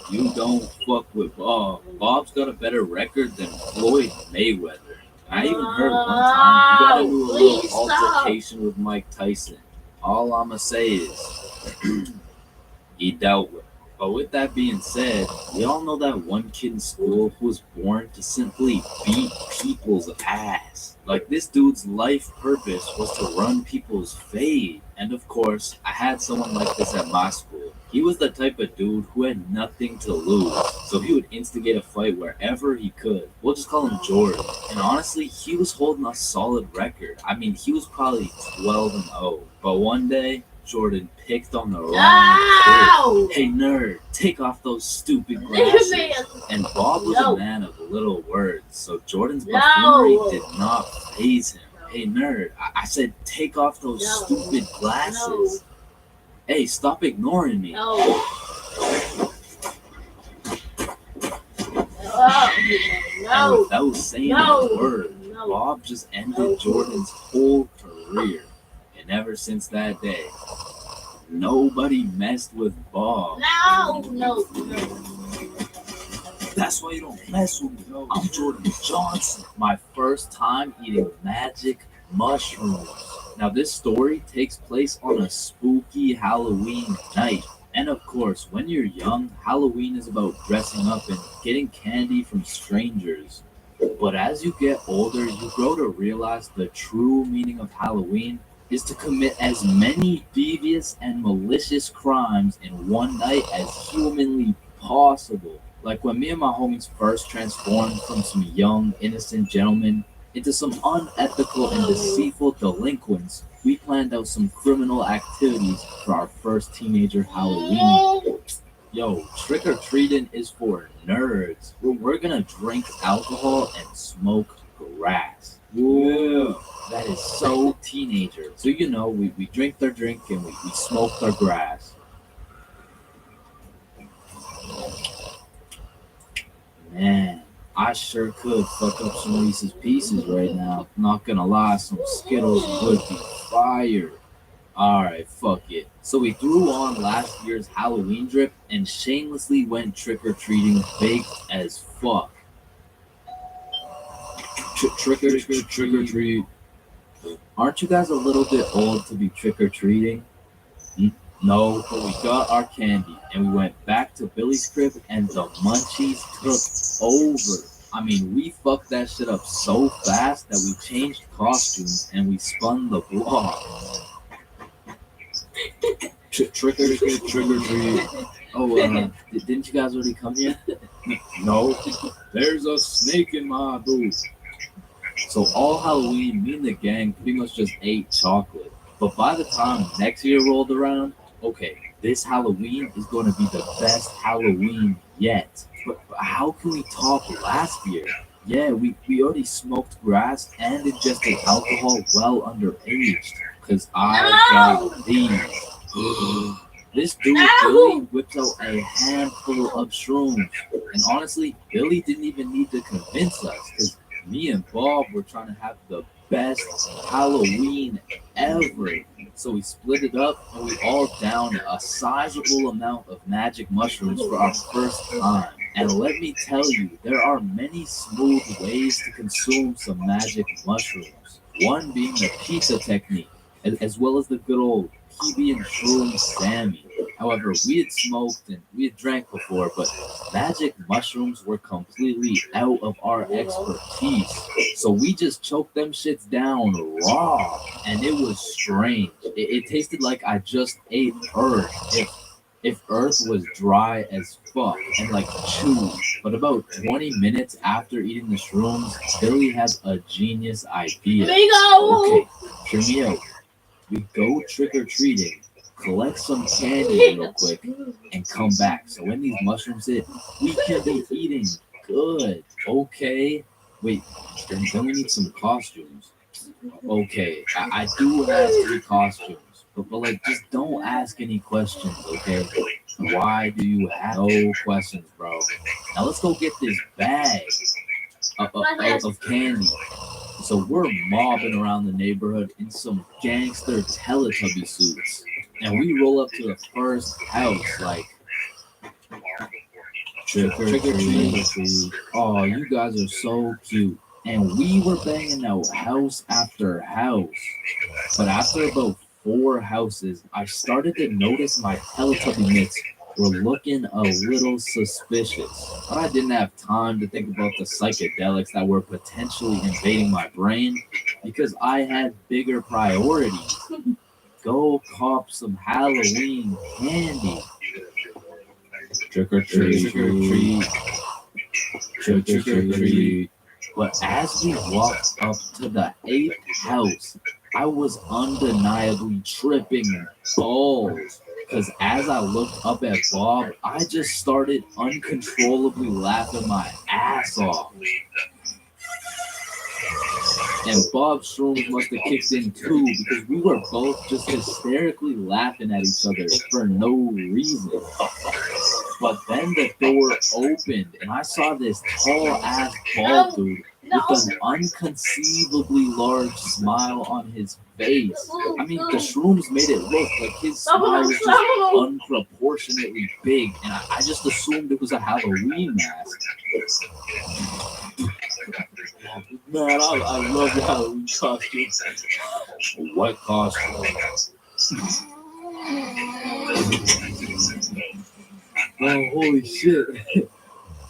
you don't fuck with Bob. Bob's got a better record than Floyd Mayweather. I even heard one time he got into a little Please stop. altercation with Mike Tyson. All I'ma say is he dealt with it. But with that being said, we all know that one kid in school who was born to simply beat people's ass. Like, this dude's life purpose was to run people's fade. And of course, I had someone like this at my school. He was the type of dude who had nothing to lose, so he would instigate a fight wherever he could. We'll just call him Jordan. And honestly, he was holding a solid record. I mean, he was probably 12-0. But one day, Jordan picked on the wrong No. kid. Hey nerd, take off those stupid Man. glasses. And Bob was No. a man of little words, so Jordan's No. buffoonery did not faze him. Hey nerd, I said take off those No. stupid glasses. Hey, stop ignoring me. No. And No. without saying No. a word, No. Bob just ended Jordan's whole career. And ever since that day, nobody messed with Bob. No. No. No. That's why you don't mess with me. I'm Jordan Johnson. My first time eating magic mushrooms. Now, this story takes place on a spooky Halloween night. And of course, when you're young, Halloween is about dressing up and getting candy from strangers. But as you get older, you grow to realize the true meaning of Halloween is to commit as many devious and malicious crimes in one night as humanly possible. Like when me and my homies first transformed from some young, innocent gentlemen into some unethical and deceitful delinquents, we planned out some criminal activities for our first teenager Halloween. Yo, trick-or-treating is for nerds. We're gonna drink alcohol and smoke grass. Yeah. That is so teenager. So you know, we drink their drink and we smoke their grass. Man, I sure could fuck up some Reese's Pieces right now. Not gonna lie, some Skittles would be fire. Alright, fuck it. So we threw on last year's Halloween drip and shamelessly went trick-or-treating baked as fuck. Trick-or-treat. Aren't you guys a little bit old to be trick-or-treating? No, but we got our candy and we went back to Billy's crib and the munchies took over. I mean, we fucked that shit up so fast that we changed costumes and we spun the block. Trick-or-treat. Oh, didn't you guys already come here? No, there's a snake in my booth. So all Halloween, me and the gang pretty much just ate chocolate. But by the time next year rolled around, okay, this Halloween is going to be the best Halloween yet. But how can we top last year? Yeah, we already smoked grass and ingested alcohol well underaged. Because I got these. This dude, Billy, whipped out a handful of shrooms. And honestly, Billy didn't even need to convince us. Because me and Bob were trying to have the best Halloween ever. So we split it up and we all downed a sizable amount of magic mushrooms for our first time. And let me tell you, there are many smooth ways to consume some magic mushrooms. One being the pizza technique, as well as the good old PB and Shroom Sammy. However, we had smoked and we had drank before, but magic mushrooms were completely out of our expertise. So we just choked them shits down raw, and it was strange. It tasted like I just ate earth. If earth was dry as fuck and like chewy. But about 20 minutes after eating the shrooms, Billy has a genius idea. Bingo! Okay, hear me out. We go trick-or-treating, collect some candy real quick, and come back. So when these mushrooms hit, we can be eating good. Okay. Wait, then we need some costumes. Okay, I do have 3 costumes. But like, just don't ask any questions, okay? Why do you have no questions, bro? Now let's go get this bag of candy. So we're mobbing around the neighborhood in some gangster Teletubby suits. And we roll up to the first house like, trick or treat. Oh, you guys are so cute. And we were banging out house after house. But after about 4 houses, I started to notice my Teletubby mitts were looking a little suspicious. But I didn't have time to think about the psychedelics that were potentially invading my brain because I had bigger priorities. Go cop some Halloween candy. Trick or treat. Trick or treat. But as we walked up to the 8th house, I was undeniably tripping balls. Because as I looked up at Bob, I just started uncontrollably laughing my ass off. And Bob's shrooms must have kicked in too, because we were both just hysterically laughing at each other for no reason. But then the door opened and I saw this tall ass bald dude No. with an unconceivably large smile on his face. I mean, the shrooms made it look like his smile was just unproportionately big, and I just assumed it was a Halloween mask. Man, I love your Halloween costumes. What costume? Oh, holy shit.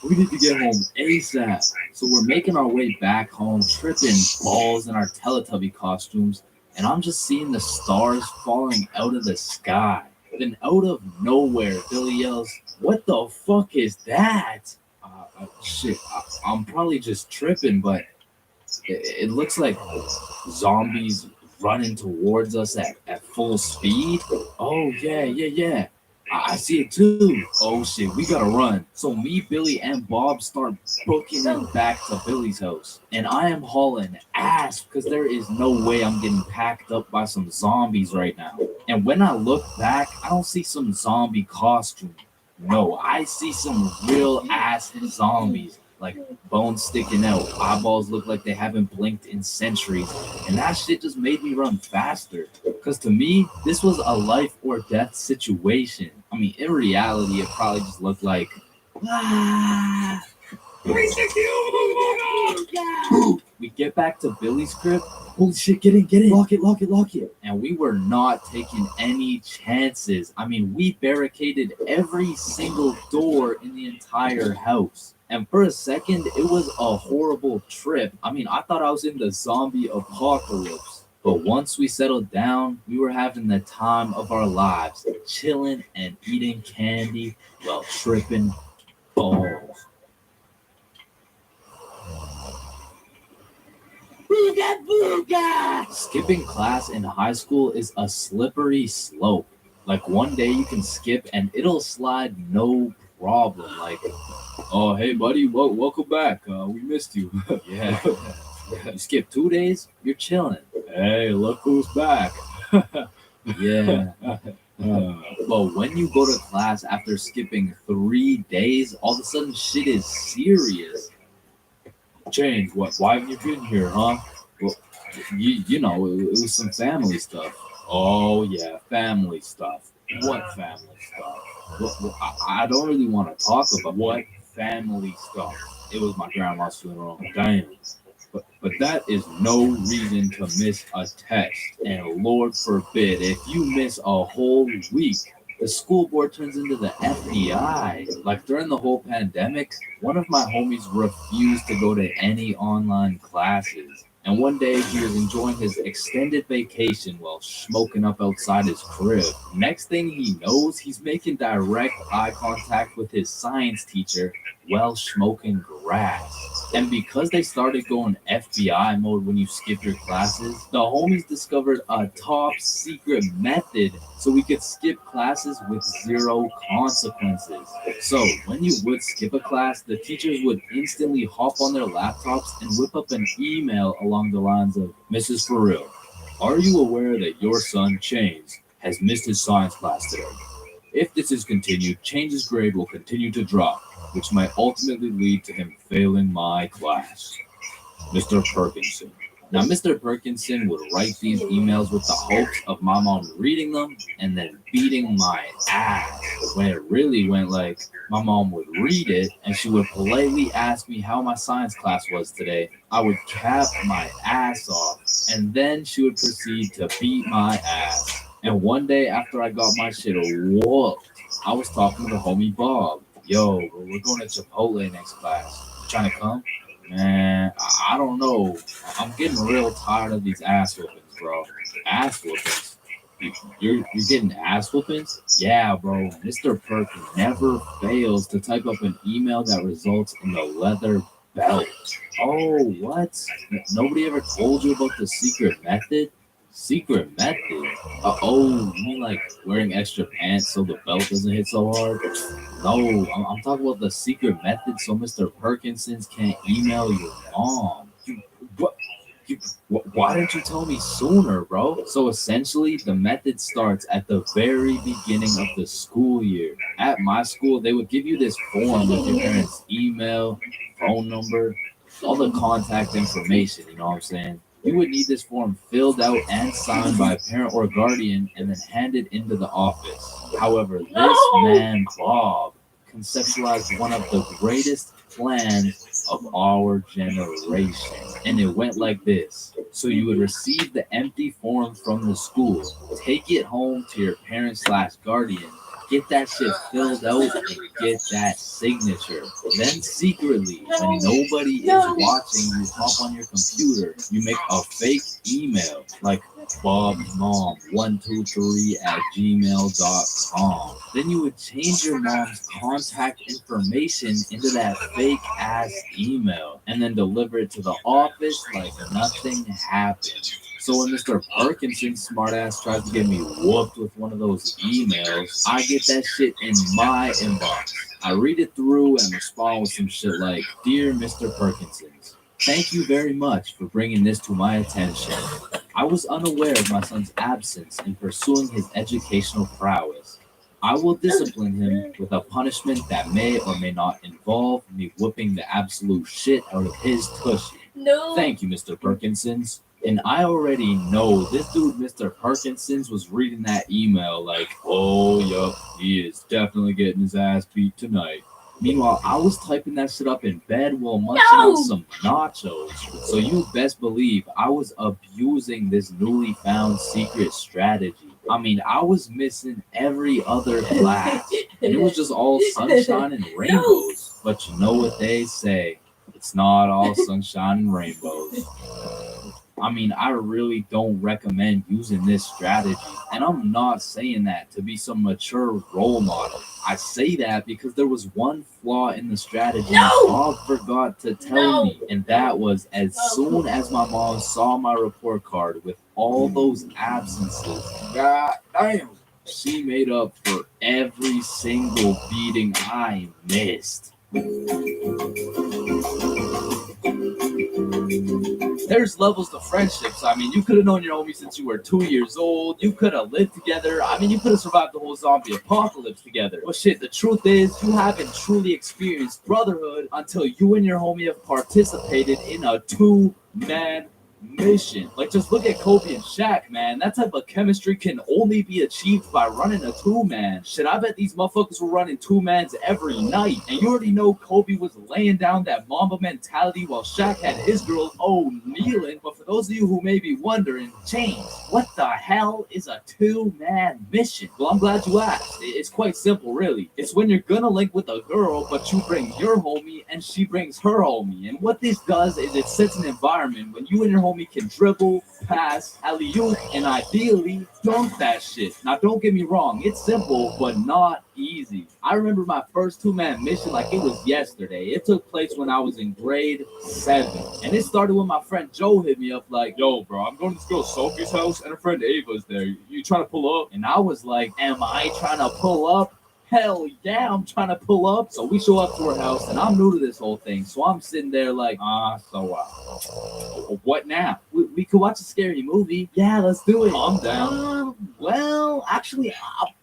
We need to get home ASAP. So we're making our way back home, tripping balls in our Teletubby costumes, and I'm just seeing the stars falling out of the sky. Then out of nowhere, Billy yells, "What the fuck is that?" Shit, I'm probably just tripping, but it looks like zombies running towards us at full speed. Oh, yeah. I see it too. Oh shit, we gotta run. So me, Billy, and Bob start booking it back to Billy's house. And I am hauling ass because there is no way I'm getting packed up by some zombies right now. And when I look back, I don't see some zombie costume. No, I see some real ass zombies. Like bones sticking out, eyeballs look like they haven't blinked in centuries, and that shit just made me run faster. Cause to me, this was a life or death situation. I mean, in reality, it probably just looked like, we get back to Billy's crib. Holy shit, get in, lock it. And we were not taking any chances. I mean, we barricaded every single door in the entire house. And for a second, it was a horrible trip. I mean, I thought I was in the zombie apocalypse. But once we settled down, we were having the time of our lives, chilling and eating candy while tripping balls. Booga! Skipping class in high school is a slippery slope. Like one day you can skip and it'll slide no problem. Like, oh, hey, buddy, welcome back. We missed you. Yeah. You skip 2 days, you're chilling. Hey, look who's back. Yeah. But when you go to class after skipping 3 days, all of a sudden shit is serious. James, why have you been here, huh? Well, you know, it was some family stuff. Oh, yeah, family stuff. What family stuff? Well, I don't really want to talk about what family stuff. It was my grandma's funeral. Damn. But that is no reason to miss a test. And Lord forbid, if you miss a whole week, the school board turns into the FBI. Like during the whole pandemic, one of my homies refused to go to any online classes. And one day he was enjoying his extended vacation while smoking up outside his crib. Next thing he knows, he's making direct eye contact with his science teacher while smoking grass. And because they started going FBI mode when you skip your classes, the homies discovered a top secret method so we could skip classes with zero consequences. So when you would skip a class, the teachers would instantly hop on their laptops and whip up an email along the lines of, "Mrs. Farrell, are you aware that your son, Chains, has missed his science class today? If this is continued, Chains' grade will continue to drop, which might ultimately lead to him failing my class. Mr. Perkinson." Now, Mr. Perkinson would write these emails with the hopes of my mom reading them and then beating my ass. When it really went like, my mom would read it and she would politely ask me how my science class was today. I would cap my ass off and then she would proceed to beat my ass. And one day after I got my shit whooped, I was talking to homie Bob. Yo, we're going to Chipotle next class. You trying to come? Man, I don't know. I'm getting real tired of these ass whoopings, bro. Ass whoopings? You're getting ass whoopings? Yeah, bro. Mr. Perkin never fails to type up an email that results in the leather belt. Oh, what? Nobody ever told you about the secret method? Secret method? Oh, you mean like wearing extra pants so the belt doesn't hit so hard? No, I'm talking about the secret method so Mr. Perkinsons can't email your mom. Why didn't you tell me sooner, bro? So essentially, the method starts at the very beginning of the school year. At my school, they would give you this form with your parents' email, phone number, all the contact information, you know what I'm saying? You would need this form filled out and signed by a parent or guardian and then handed into the office. However, this man, Bob, conceptualized one of the greatest plans of our generation. And it went like this. So you would receive the empty form from the school, take it home to your parent/guardian, get that shit filled out and get that signature. Then secretly, when nobody is watching, you hop on your computer, you make a fake email like bobmom123@gmail.com. Then you would change your mom's contact information into that fake ass email and then deliver it to the office like nothing happened. So when Mr. Parkinson's smartass tries to get me whooped with one of those emails, I get that shit in my inbox. I read it through and respond with some shit like, "Dear Mr. Parkinson's, thank you very much for bringing this to my attention. I was unaware of my son's absence in pursuing his educational prowess. I will discipline him with a punishment that may or may not involve me whooping the absolute shit out of his tushy. No. Thank you, Mr. Parkinson's." And I already know this dude, Mr. Parkinson's, was reading that email like, "Oh, yup, he is definitely getting his ass beat tonight." Meanwhile, I was typing that shit up in bed while munching on some nachos. So you best believe I was abusing this newly found secret strategy. I mean, I was missing every other class. And it was just all sunshine and rainbows. But you know what they say, it's not all sunshine and rainbows. I mean, I really don't recommend using this strategy. And I'm not saying that to be some mature role model. I say that because there was one flaw in the strategy Bob forgot to tell me. And that was as soon as my mom saw my report card with all those absences, god damn, she made up for every single beating I missed. There's levels to friendships. I mean, you could have known your homie since you were 2 years old. You could have lived together. I mean, you could have survived the whole zombie apocalypse together. But shit, the truth is, you haven't truly experienced brotherhood until you and your homie have participated in a two-man mission. Like, just look at Kobe and Shaq, man. That type of chemistry can only be achieved by running a two-man. Shit, I bet these motherfuckers were running two-mans every night. And you already know Kobe was laying down that Mamba mentality while Shaq had his girl, kneeling. But for those of you who may be wondering, James, what the hell is a two-man mission? Well, I'm glad you asked. It's quite simple, really. It's when you're gonna link with a girl, but you bring your homie and she brings her homie. And what this does is it sets an environment when you and your homie can dribble, pass, alley-oop, and ideally dunk that shit. Now, don't get me wrong, it's simple, but not easy. I remember my first two-man mission like it was yesterday. It took place when I was in grade 7. And it started when my friend Joe hit me up like, "Yo, bro, I'm going to this girl Sophie's house and her friend Ava's there. You trying to pull up?" and I was like, am I trying to pull up? Hell yeah, I'm trying to pull up. So we show up to her house, and I'm new to this whole thing. So I'm sitting there like, what now? We could watch a scary movie. Yeah, let's do it. I'm down. Well, actually,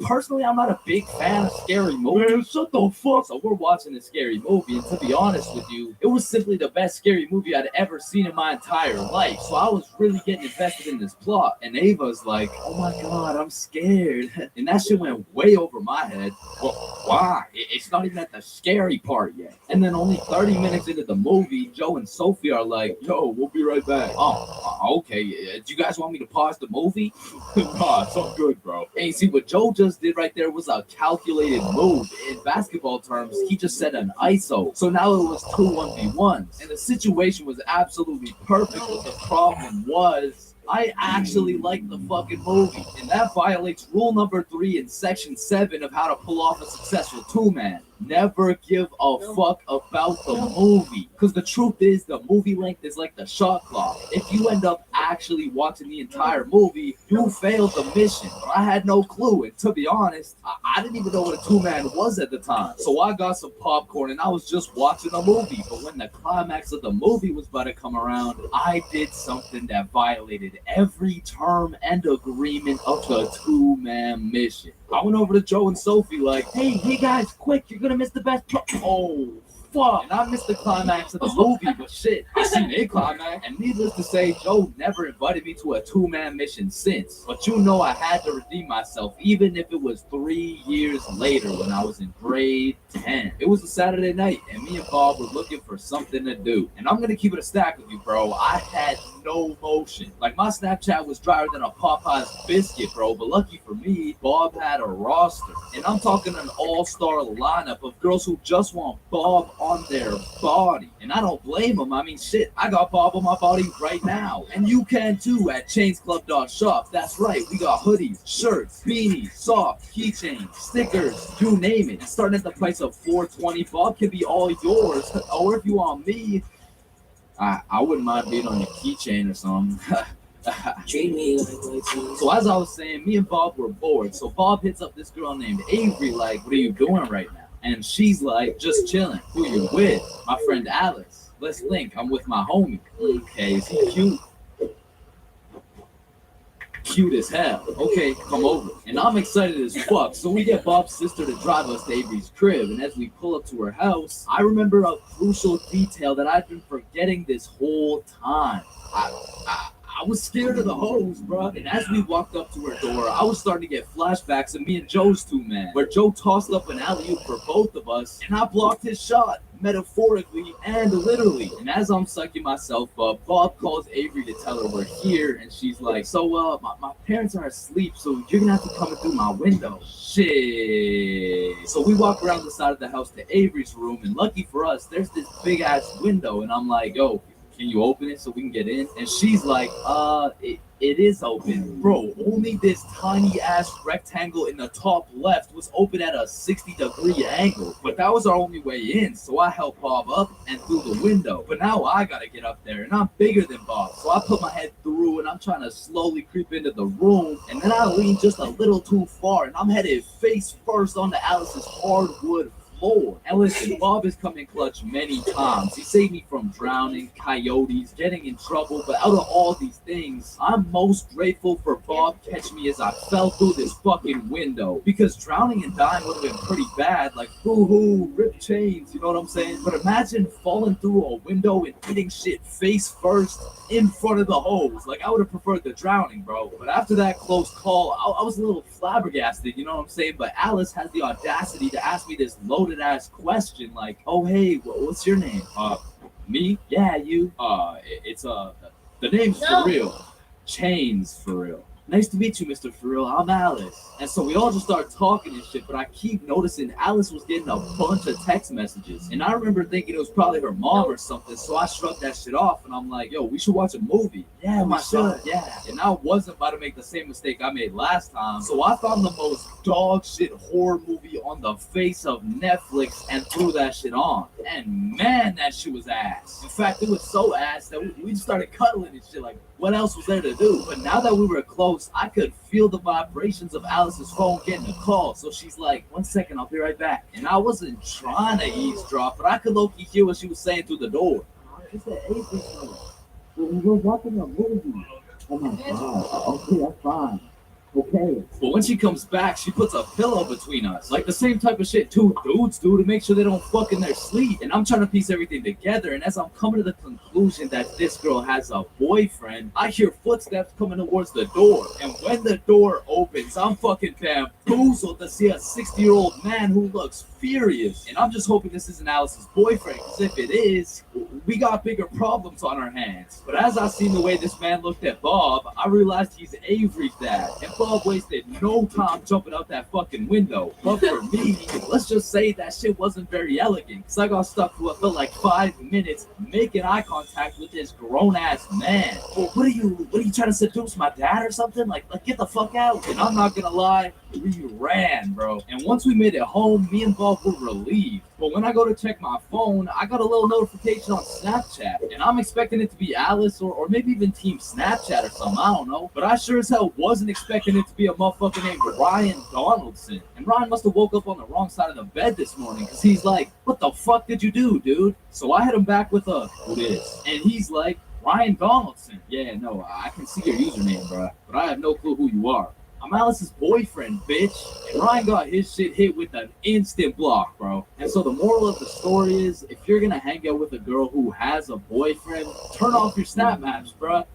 personally, I'm not a big fan of scary movies. Man, shut the fuck. So we're watching a scary movie, and to be honest with you, it was simply the best scary movie I'd ever seen in my entire life. So I was really getting invested in this plot. And Ava's like, "Oh my god, I'm scared." And that shit went way over my head. Well, why? It's not even at the scary part yet. And then only 30 minutes into the movie, Joe and Sophie are like, "Yo, we'll be right back." Okay. Do you guys want me to pause the movie? Nah, it's all good, bro. Hey, see, what Joe just did right there was a calculated move. In basketball terms, he just set an ISO. So now it was 2 1v1s. And the situation was absolutely perfect, but the problem was, I actually like the fucking movie, and that violates rule number 3 in section 7 of how to pull off a successful two-man. never give a fuck about the movie. Because the truth is, the movie length is like the shot clock. If you end up actually watching the entire movie, you failed the mission. But I had no clue. And to be honest, I didn't even know what a two-man was at the time. So I got some popcorn and I was just watching a movie. But when the climax of the movie was about to come around, I did something that violated every term and agreement of the two-man mission. I went over to Joe and Sophie like, hey guys, quick, you're gonna miss the best part. Oh, fuck. And I missed the climax of the movie, but shit, I seen a climax. And needless to say, Joe never invited me to a two-man mission since. But you know I had to redeem myself, even if it was 3 years later when I was in grade 10. It was a Saturday night, and me and Bob were looking for something to do. And I'm gonna keep it a stack with you, bro. I had no motion. Like, my Snapchat was drier than a Popeye's biscuit, bro. But lucky for me, Bob had a roster. And I'm talking an all-star lineup of girls who just want Bob on their body. And I don't blame them. I mean, shit, I got Bob on my body right now. And you can too at chainsclub.shop. That's right, we got hoodies, shirts, beanies, socks, keychains, stickers, you name it. Starting at the price of $4.20, Bob can be all yours. Or if you want me, I wouldn't mind being on your keychain or something. Treat me like So as I was saying, me and Bob were bored. So Bob hits up this girl named Avery like, what are you doing right now? And she's like, just chilling. Who you with? My friend Alice. Let's link. I'm with my homie. Okay, is he cute? Cute as hell. Okay, come over. And I'm excited as fuck. So we get Bob's sister to drive us to Avery's crib. And as we pull up to her house, I remember a crucial detail that I've been forgetting this whole time. I was scared of the hose, bro. And as we walked up to her door, I was starting to get flashbacks of me and Joe's two-man, where Joe tossed up an alley-oop for both of us, and I blocked his shot, metaphorically and literally. And as I'm sucking myself up, Bob calls Avery to tell her we're here, and she's like, so, my parents are asleep, so you're gonna have to come in through my window. Shit. So we walk around the side of the house to Avery's room, and lucky for us, there's this big-ass window, and I'm like, yo, can you open it so we can get in? And she's like, it is open. Bro, only this tiny ass rectangle in the top left was open at a 60-degree angle. But that was our only way in, so I helped Bob up and through the window. But now I gotta get up there, and I'm bigger than Bob. So I put my head through, and I'm trying to slowly creep into the room. And then I lean just a little too far, and I'm headed face first onto Alice's hardwood floor. And listen, Bob has come in clutch many times. He saved me from drowning, coyotes, getting in trouble. But out of all these things, I'm most grateful for Bob catching me as I fell through this fucking window. Because drowning and dying would have been pretty bad. Like, boo-hoo, rip chains, you know what I'm saying? But imagine falling through a window and hitting shit face first in front of the hose. Like, I would have preferred the drowning, bro. But after that close call, I was a little flabbergasted, you know what I'm saying? But Alice has the audacity to ask me this loaded ass question like, oh hey, what's your name? Me? Yeah, you. It's the name's No. For real. Chains for real. Nice to meet you, Mr. For real. I'm Alice. And so we all just start talking and shit, but I keep noticing Alice was getting a bunch of text messages. And I remember thinking it was probably her mom or something, so I shrugged that shit off and I'm like, yo, we should watch a movie. Yeah, we should. Yeah. And I wasn't about to make the same mistake I made last time. So I found the most dog shit horror movie on the face of Netflix and threw that shit on. And man, that shit was ass. In fact, it was so ass that we just started cuddling and shit like, what else was there to do? But now that we were close, I could feel the vibrations of Alice's phone getting a call. So she's like, 1 second, I'll be right back. And I wasn't trying to eavesdrop, but I could low-key hear what she was saying through the door. She said, hey, we're watching a movie. Oh my God. Okay, that's fine. Okay. But when she comes back, she puts a pillow between us. Like the same type of shit two dudes do to make sure they don't fuck in their sleep. And I'm trying to piece everything together. And as I'm coming to the conclusion that this girl has a boyfriend, I hear footsteps coming towards the door. And when the door opens, I'm fucking bamboozled to see a 60-year-old man who looks furious. And I'm just hoping this isn't Alice's boyfriend. Because if it is, we got bigger problems on our hands. But as I seen the way this man looked at Bob, I realized he's Avery's dad. And Bob wasted no time jumping out that fucking window. But for me, let's just say that shit wasn't very elegant, because I got stuck for what felt like 5 minutes making eye contact with this grown-ass man. Well, what are you trying to seduce my dad or something? Like get the fuck out. And I'm not gonna lie, we ran, bro. And once we made it home, me and Bob were relieved. But when I go to check my phone, I got a little notification on Snapchat, and I'm expecting it to be Alice or maybe even Team Snapchat or something, I don't know. But I sure as hell wasn't expecting it to be a motherfucker named Ryan Donaldson. And Ryan must have woke up on the wrong side of the bed this morning, because he's like, what the fuck did you do, dude? So I hit him back with a, who this? And he's like, Ryan Donaldson. Yeah, no, I can see your username, bro, but I have no clue who you are. I'm Alice's boyfriend, bitch. And Ryan got his shit hit with an instant block, bro. And so the moral of the story is, if you're gonna hang out with a girl who has a boyfriend, turn off your snap maps, bro.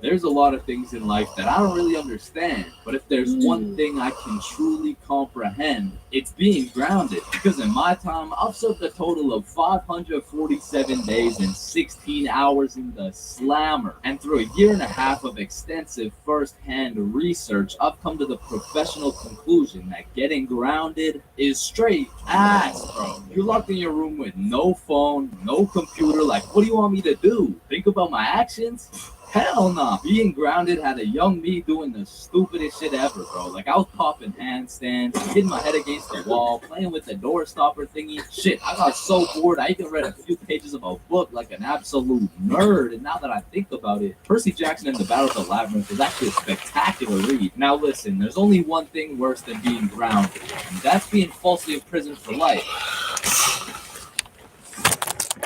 There's a lot of things in life that I don't really understand, but if there's one thing I can truly comprehend, it's being grounded. Because in my time, I've served a total of 547 days and 16 hours in the slammer. And through a year and a half of extensive first-hand research, I've come to the professional conclusion that getting grounded is straight ass, bro. You're locked in your room with no phone, no computer. Like, what do you want me to do? Think about my actions? Hell nah. Being grounded had a young me doing the stupidest shit ever, bro. Like, I was popping handstands, hitting my head against the wall, playing with the door stopper thingy. Shit, I got so bored, I even read a few pages of a book like an absolute nerd. And now that I think about it, Percy Jackson and the Battle of the Labyrinth was actually a spectacular read. Now listen, there's only one thing worse than being grounded, and that's being falsely imprisoned for life.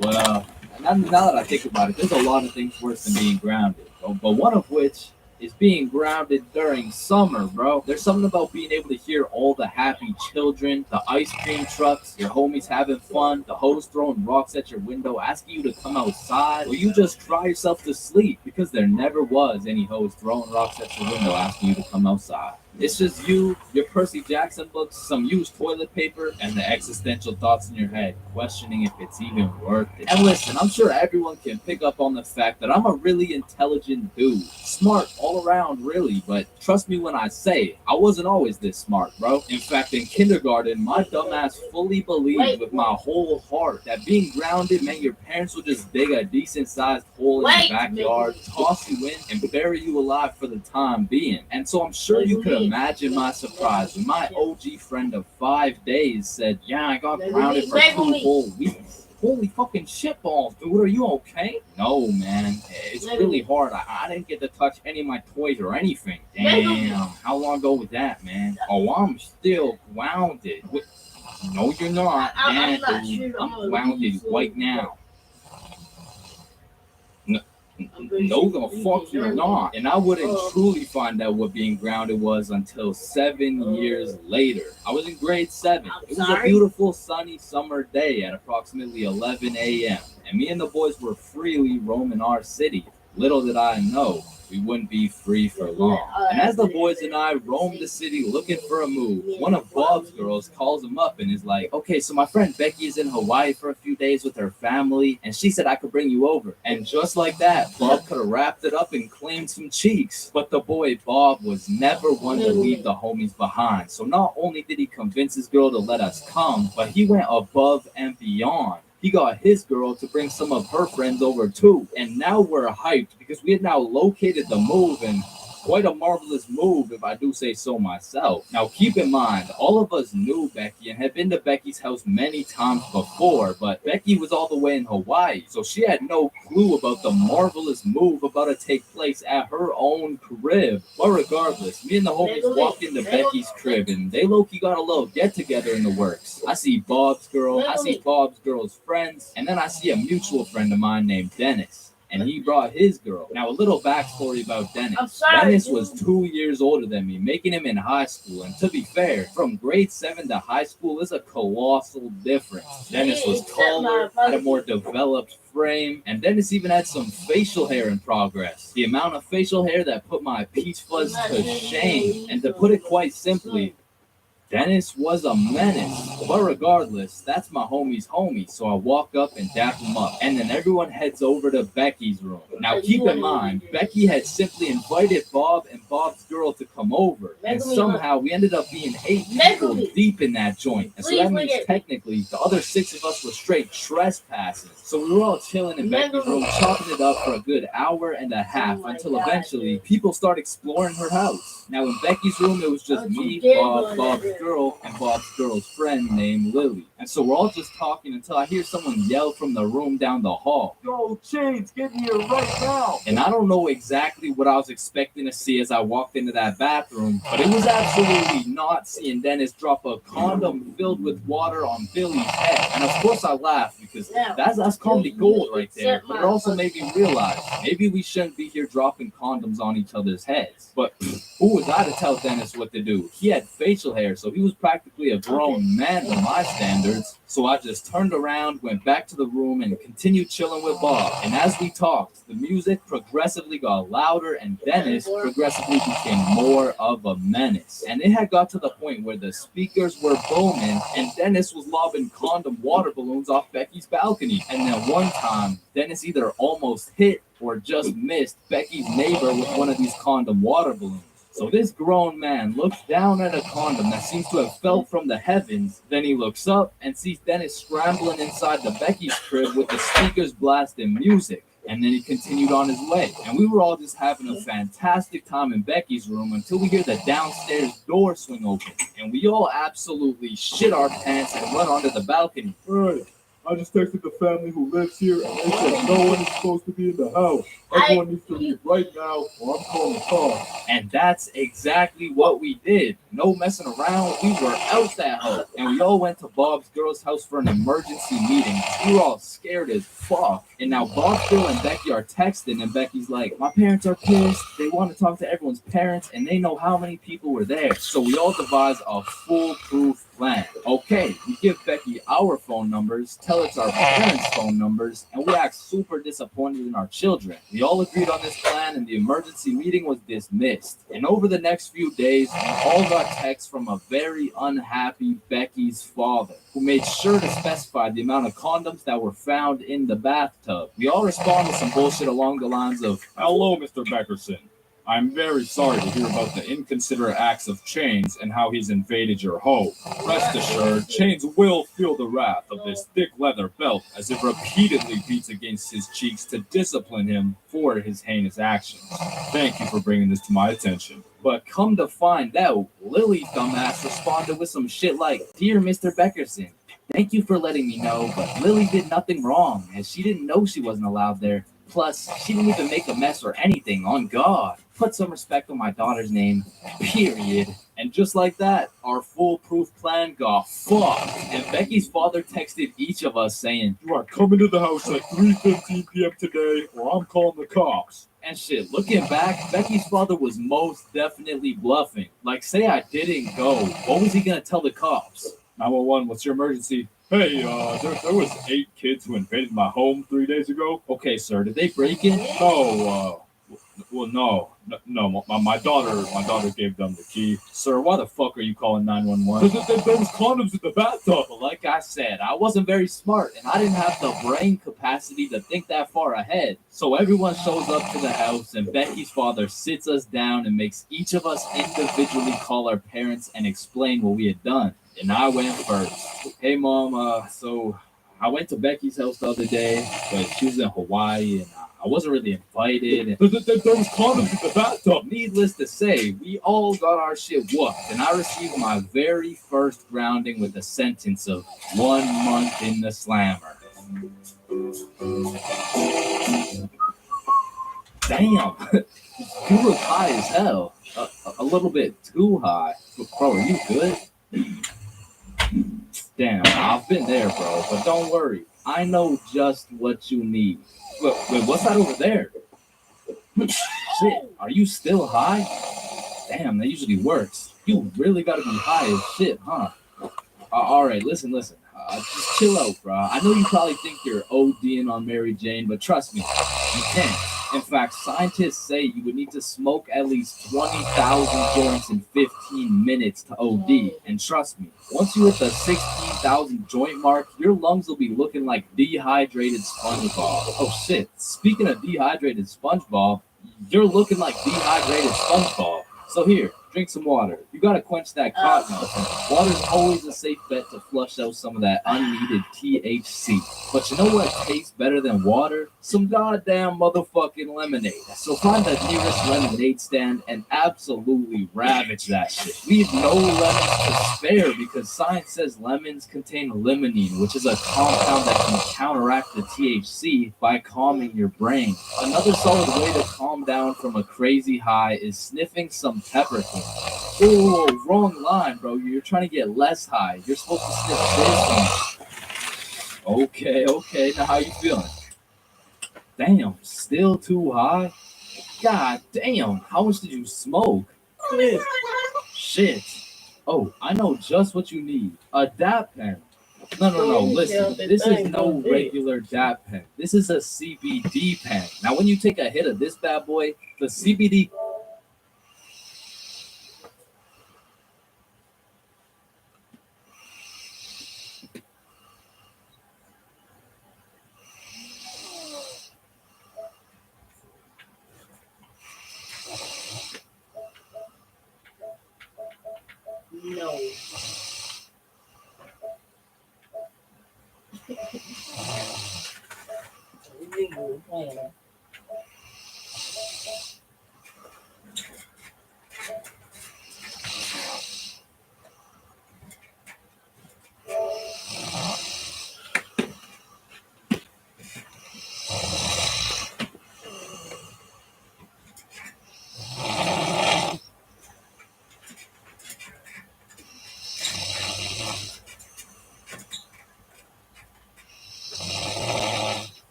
Well, now that I think about it, there's a lot of things worse than being grounded, bro. But one of which is being grounded during summer, bro. There's something about being able to hear all the happy children, the ice cream trucks, your homies having fun, the hoes throwing rocks at your window, asking you to come outside, or you just cry yourself to sleep because there never was any hoes throwing rocks at your window asking you to come outside. It's just you, your Percy Jackson books, some used toilet paper, and the existential thoughts in your head, questioning if it's even worth it. And listen, I'm sure everyone can pick up on the fact that I'm a really intelligent dude. Smart all around, really, but trust me when I say, I wasn't always this smart, bro. In fact, in kindergarten, my dumbass fully believed with my whole heart that being grounded meant your parents would just dig a decent-sized hole in your backyard, toss you in, and bury you alive for the time being. And so I'm sure you could imagine my surprise when my OG friend of 5 days said, yeah, I got grounded for 2 whole weeks. Holy fucking shitballs, dude, are you okay? No, man, it's really hard. I didn't get to touch any of my toys or anything. Damn, how long ago was that, man? Oh, I'm still grounded. No, you're not. I'm not dude, sure. I'm grounded right now. No, the fuck you're not. And I wouldn't truly find out what being grounded was until 7 years later. I was in grade 7. It was a beautiful sunny summer day at approximately 11 a.m. and me and the boys were freely roaming our city. Little did I know we wouldn't be free for long. And as the boys and I roamed the city looking for a move, one of Bob's girls calls him up and is like, okay, so my friend Becky is in Hawaii for a few days with her family, and she said I could bring you over. And just like that, Bob could have wrapped it up and claimed some cheeks. But the boy Bob was never one to leave the homies behind. So not only did he convince his girl to let us come, but he went above and beyond. He got his girl to bring some of her friends over too. And now we're hyped because we had now located the move, and quite a marvelous move if I do say so myself. Now keep in mind, all of us knew Becky and had been to Becky's house many times before, but Becky was all the way in Hawaii, so she had no clue about the marvelous move about to take place at her own crib. But regardless, me and the homies walked into Becky's crib and they low-key got a little get-together in the works. I see Bob's girl, I see Bob's girl's friends, and then I see a mutual friend of mine named Dennis. And he brought his girl. Now, a little backstory about Dennis. Dennis was 2 years older than me, making him in high school. And to be fair, from grade 7 to high school is a colossal difference. Dennis was taller, had a more developed frame, and Dennis even had some facial hair in progress. The amount of facial hair that put my peach fuzz to shame. And to put it quite simply, Dennis was a menace. But regardless, that's my homie's homie, so I walk up and dap him up. And then everyone heads over to Becky's room. Now keep in mind, Becky had simply invited Bob and Bob's girl to come over. And somehow we ended up being 8 people deep in that joint. And so that means technically the other 6 of us were straight trespassing. So we were all chilling in Becky's room, chopping it up for a good hour and a half until eventually people start exploring her house. Now in Becky's room, it was just me, Bob, Bob's girl, and Bob's girl's friend named Lily. And so we're all just talking until I hear someone yell from the room down the hall, "Yo, Chains, get here right now!" And I don't know exactly what I was expecting to see as I walked into that bathroom, but it was absolutely not seeing Dennis drop a condom filled with water on Billy's head. And of course I laughed because that's comedy gold right there. But it also made me realize maybe we shouldn't be here dropping condoms on each other's heads. But who was I to tell Dennis what to do? He had facial hair, so he was practically a grown man by my standards. So I just turned around, went back to the room, and continued chilling with Bob. And as we talked, the music progressively got louder, and Dennis progressively became more of a menace. And it had got to the point where the speakers were booming, and Dennis was lobbing condom water balloons off Becky's balcony. And then one time, Dennis either almost hit or just missed Becky's neighbor with one of these condom water balloons. So this grown man looks down at a condom that seems to have fell from the heavens. Then he looks up and sees Dennis scrambling inside the Becky's crib with the speakers blasting music. And then he continued on his way. And we were all just having a fantastic time in Becky's room until we hear the downstairs door swing open. And we all absolutely shit our pants and run onto the balcony. Right. I just texted the family who lives here, and they said no one is supposed to be in the house. Everyone needs to leave right now, or I'm calling the cops. And that's exactly what we did. No messing around. We were out that hoe. And we all went to Bob's girl's house for an emergency meeting. We were all scared as fuck. And now Bob's girl and Becky are texting, and Becky's like, "My parents are pissed. They want to talk to everyone's parents, and they know how many people were there." So we all devise a foolproof plan. Okay, we give Becky our phone numbers, tell it's our parents' phone numbers, and we act super disappointed in our children. We all agreed on this plan, and the emergency meeting was dismissed. And over the next few days, we all got texts from a very unhappy Becky's father, who made sure to specify the amount of condoms that were found in the bathtub. We all responded with some bullshit along the lines of, Hello, Mr. Beckerson. I'm very sorry to hear about the inconsiderate acts of Chains and how he's invaded your home. Rest assured, Chains will feel the wrath of this thick leather belt as it repeatedly beats against his cheeks to discipline him for his heinous actions. Thank you for bringing this to my attention." But come to find out, Lily dumbass responded with some shit like, "Dear Mr. Beckerson, thank you for letting me know, but Lily did nothing wrong, as she didn't know she wasn't allowed there. Plus, she didn't even make a mess or anything, on God. Put some respect on my daughter's name, period." And just like that, our foolproof plan got fucked. And Becky's father texted each of us saying, "You are coming to the house at 3:15 p.m. today, or I'm calling the cops." And shit, looking back, Becky's father was most definitely bluffing. Like, say I didn't go, what was he gonna tell the cops? 911, what's your emergency? Hey, there was 8 kids who invaded my home 3 days ago. Okay, sir, did they break in? No, my daughter gave them the key. Sir, why the fuck are you calling 911? Because there was condoms in the bathtub. But like I said, I wasn't very smart, and I didn't have the brain capacity to think that far ahead. So everyone shows up to the house, and Becky's father sits us down and makes each of us individually call our parents and explain what we had done. And I went first. "Hey, Mom, so I went to Becky's house the other day, but she was in Hawaii, and I wasn't really invited. And There was condoms in the bathtub." Needless to say, we all got our shit whooped, and I received my very first grounding with a sentence of 1 month in the slammer. Damn, you look high as hell. A little bit too high. Bro, are you good? Damn, I've been there, bro, but don't worry. I know just what you need. Wait, what's that over there? Shit, are you still high? Damn, that usually works. You really gotta be high as shit, huh? Alright, listen. Just chill out, bro. I know you probably think you're ODing on Mary Jane, but trust me, you can't. In fact, scientists say you would need to smoke at least 20,000 joints in 15 minutes to OD. And trust me, once you hit the 16,000 joint mark, your lungs will be looking like dehydrated SpongeBob. Oh shit, speaking of dehydrated SpongeBob, you're looking like dehydrated SpongeBob. So here, drink some water. You gotta quench that cottonmouth. Water's always a safe bet to flush out some of that unneeded THC. But you know what tastes better than water? Some goddamn motherfucking lemonade. So find the nearest lemonade stand and absolutely ravage that shit. Leave no lemons to spare because science says lemons contain limonene, which is a compound that can counteract the THC by calming your brain. Another solid way to calm down from a crazy high is sniffing some peppercorn. Oh, wrong line, bro. You're trying to get less high. You're supposed to sniff this one. Okay. Now how you feeling? Damn, still too high? God damn, how much did you smoke? Shit. Oh, I know just what you need. A DAP pen. No. Listen, this is no regular DAP pen. This is a CBD pen. Now, when you take a hit of this bad boy, the CBD. No. Illegal plan.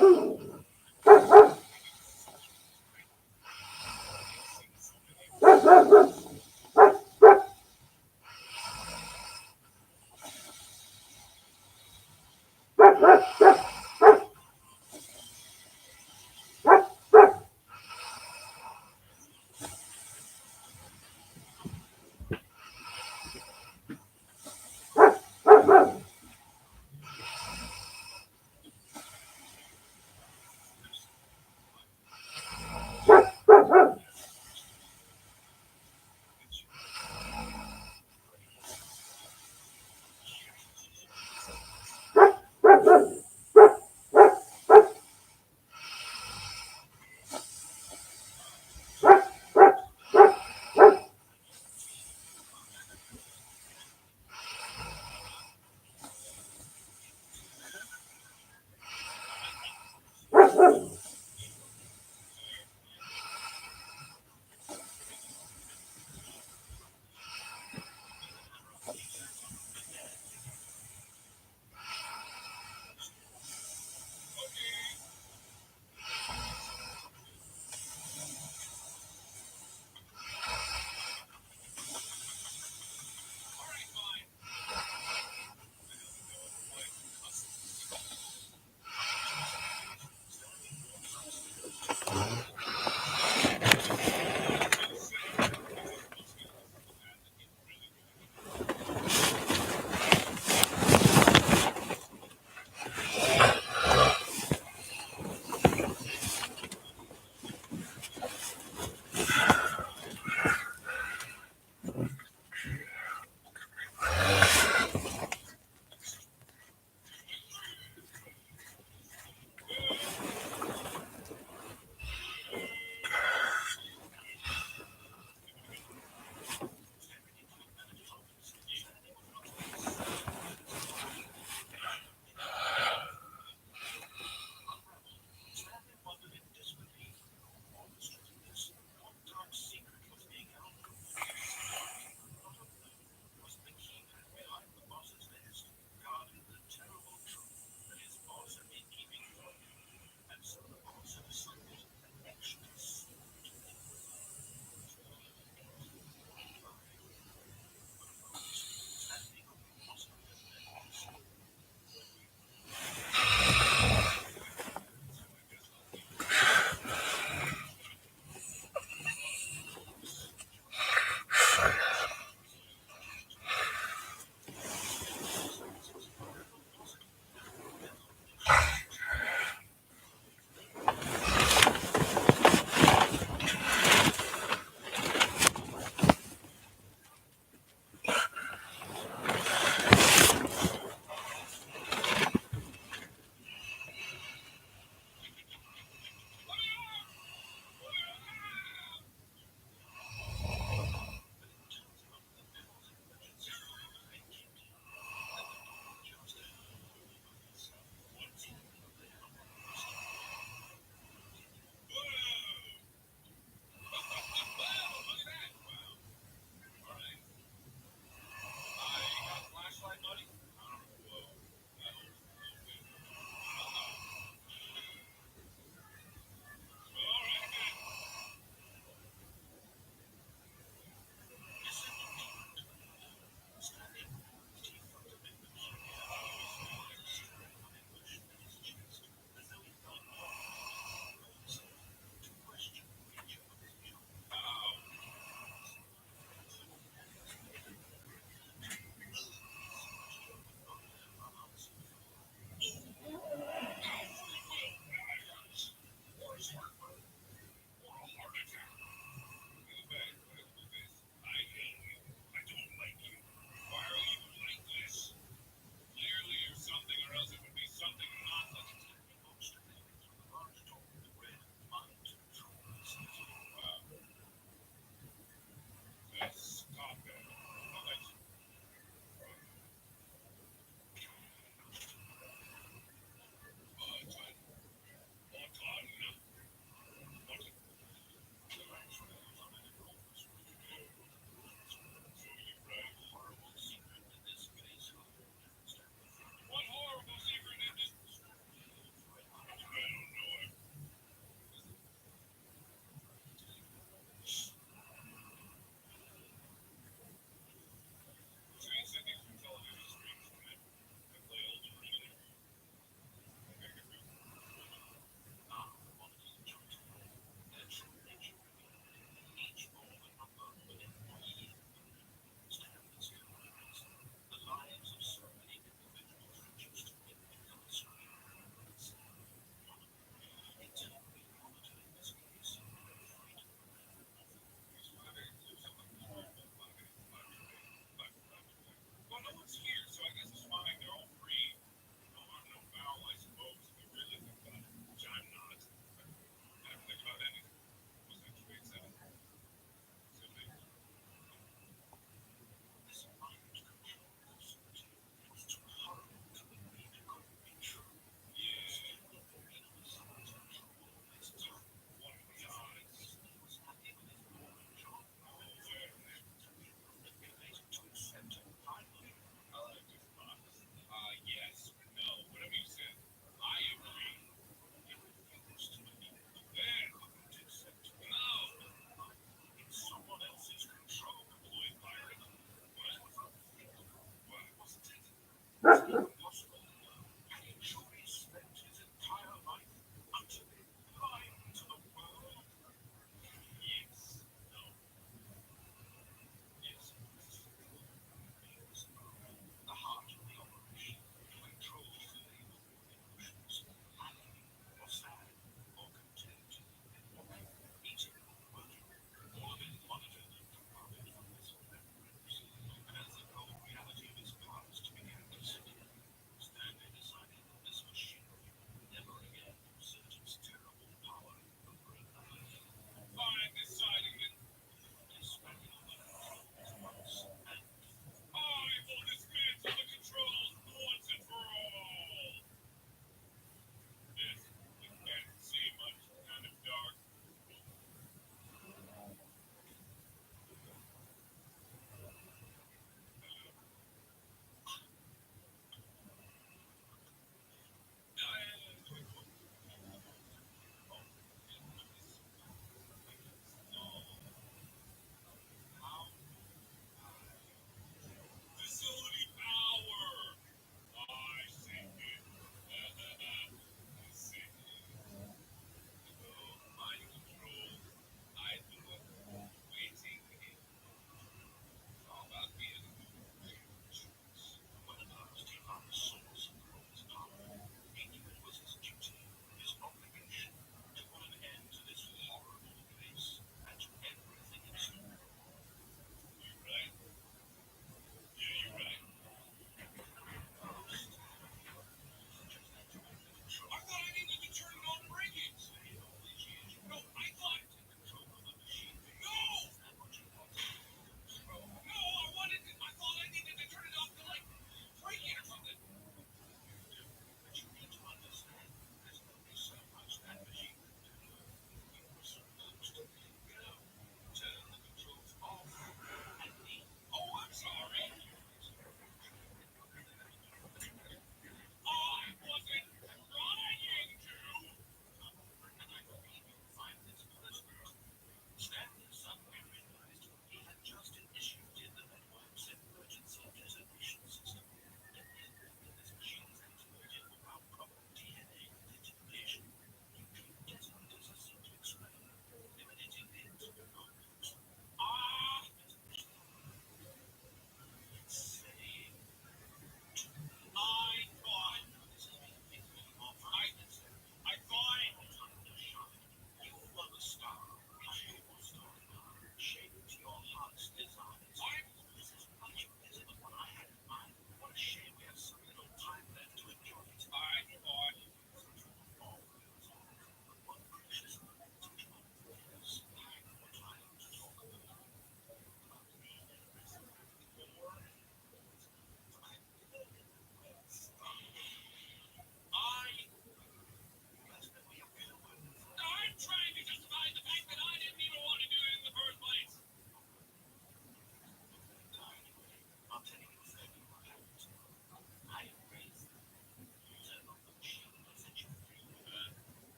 Woo!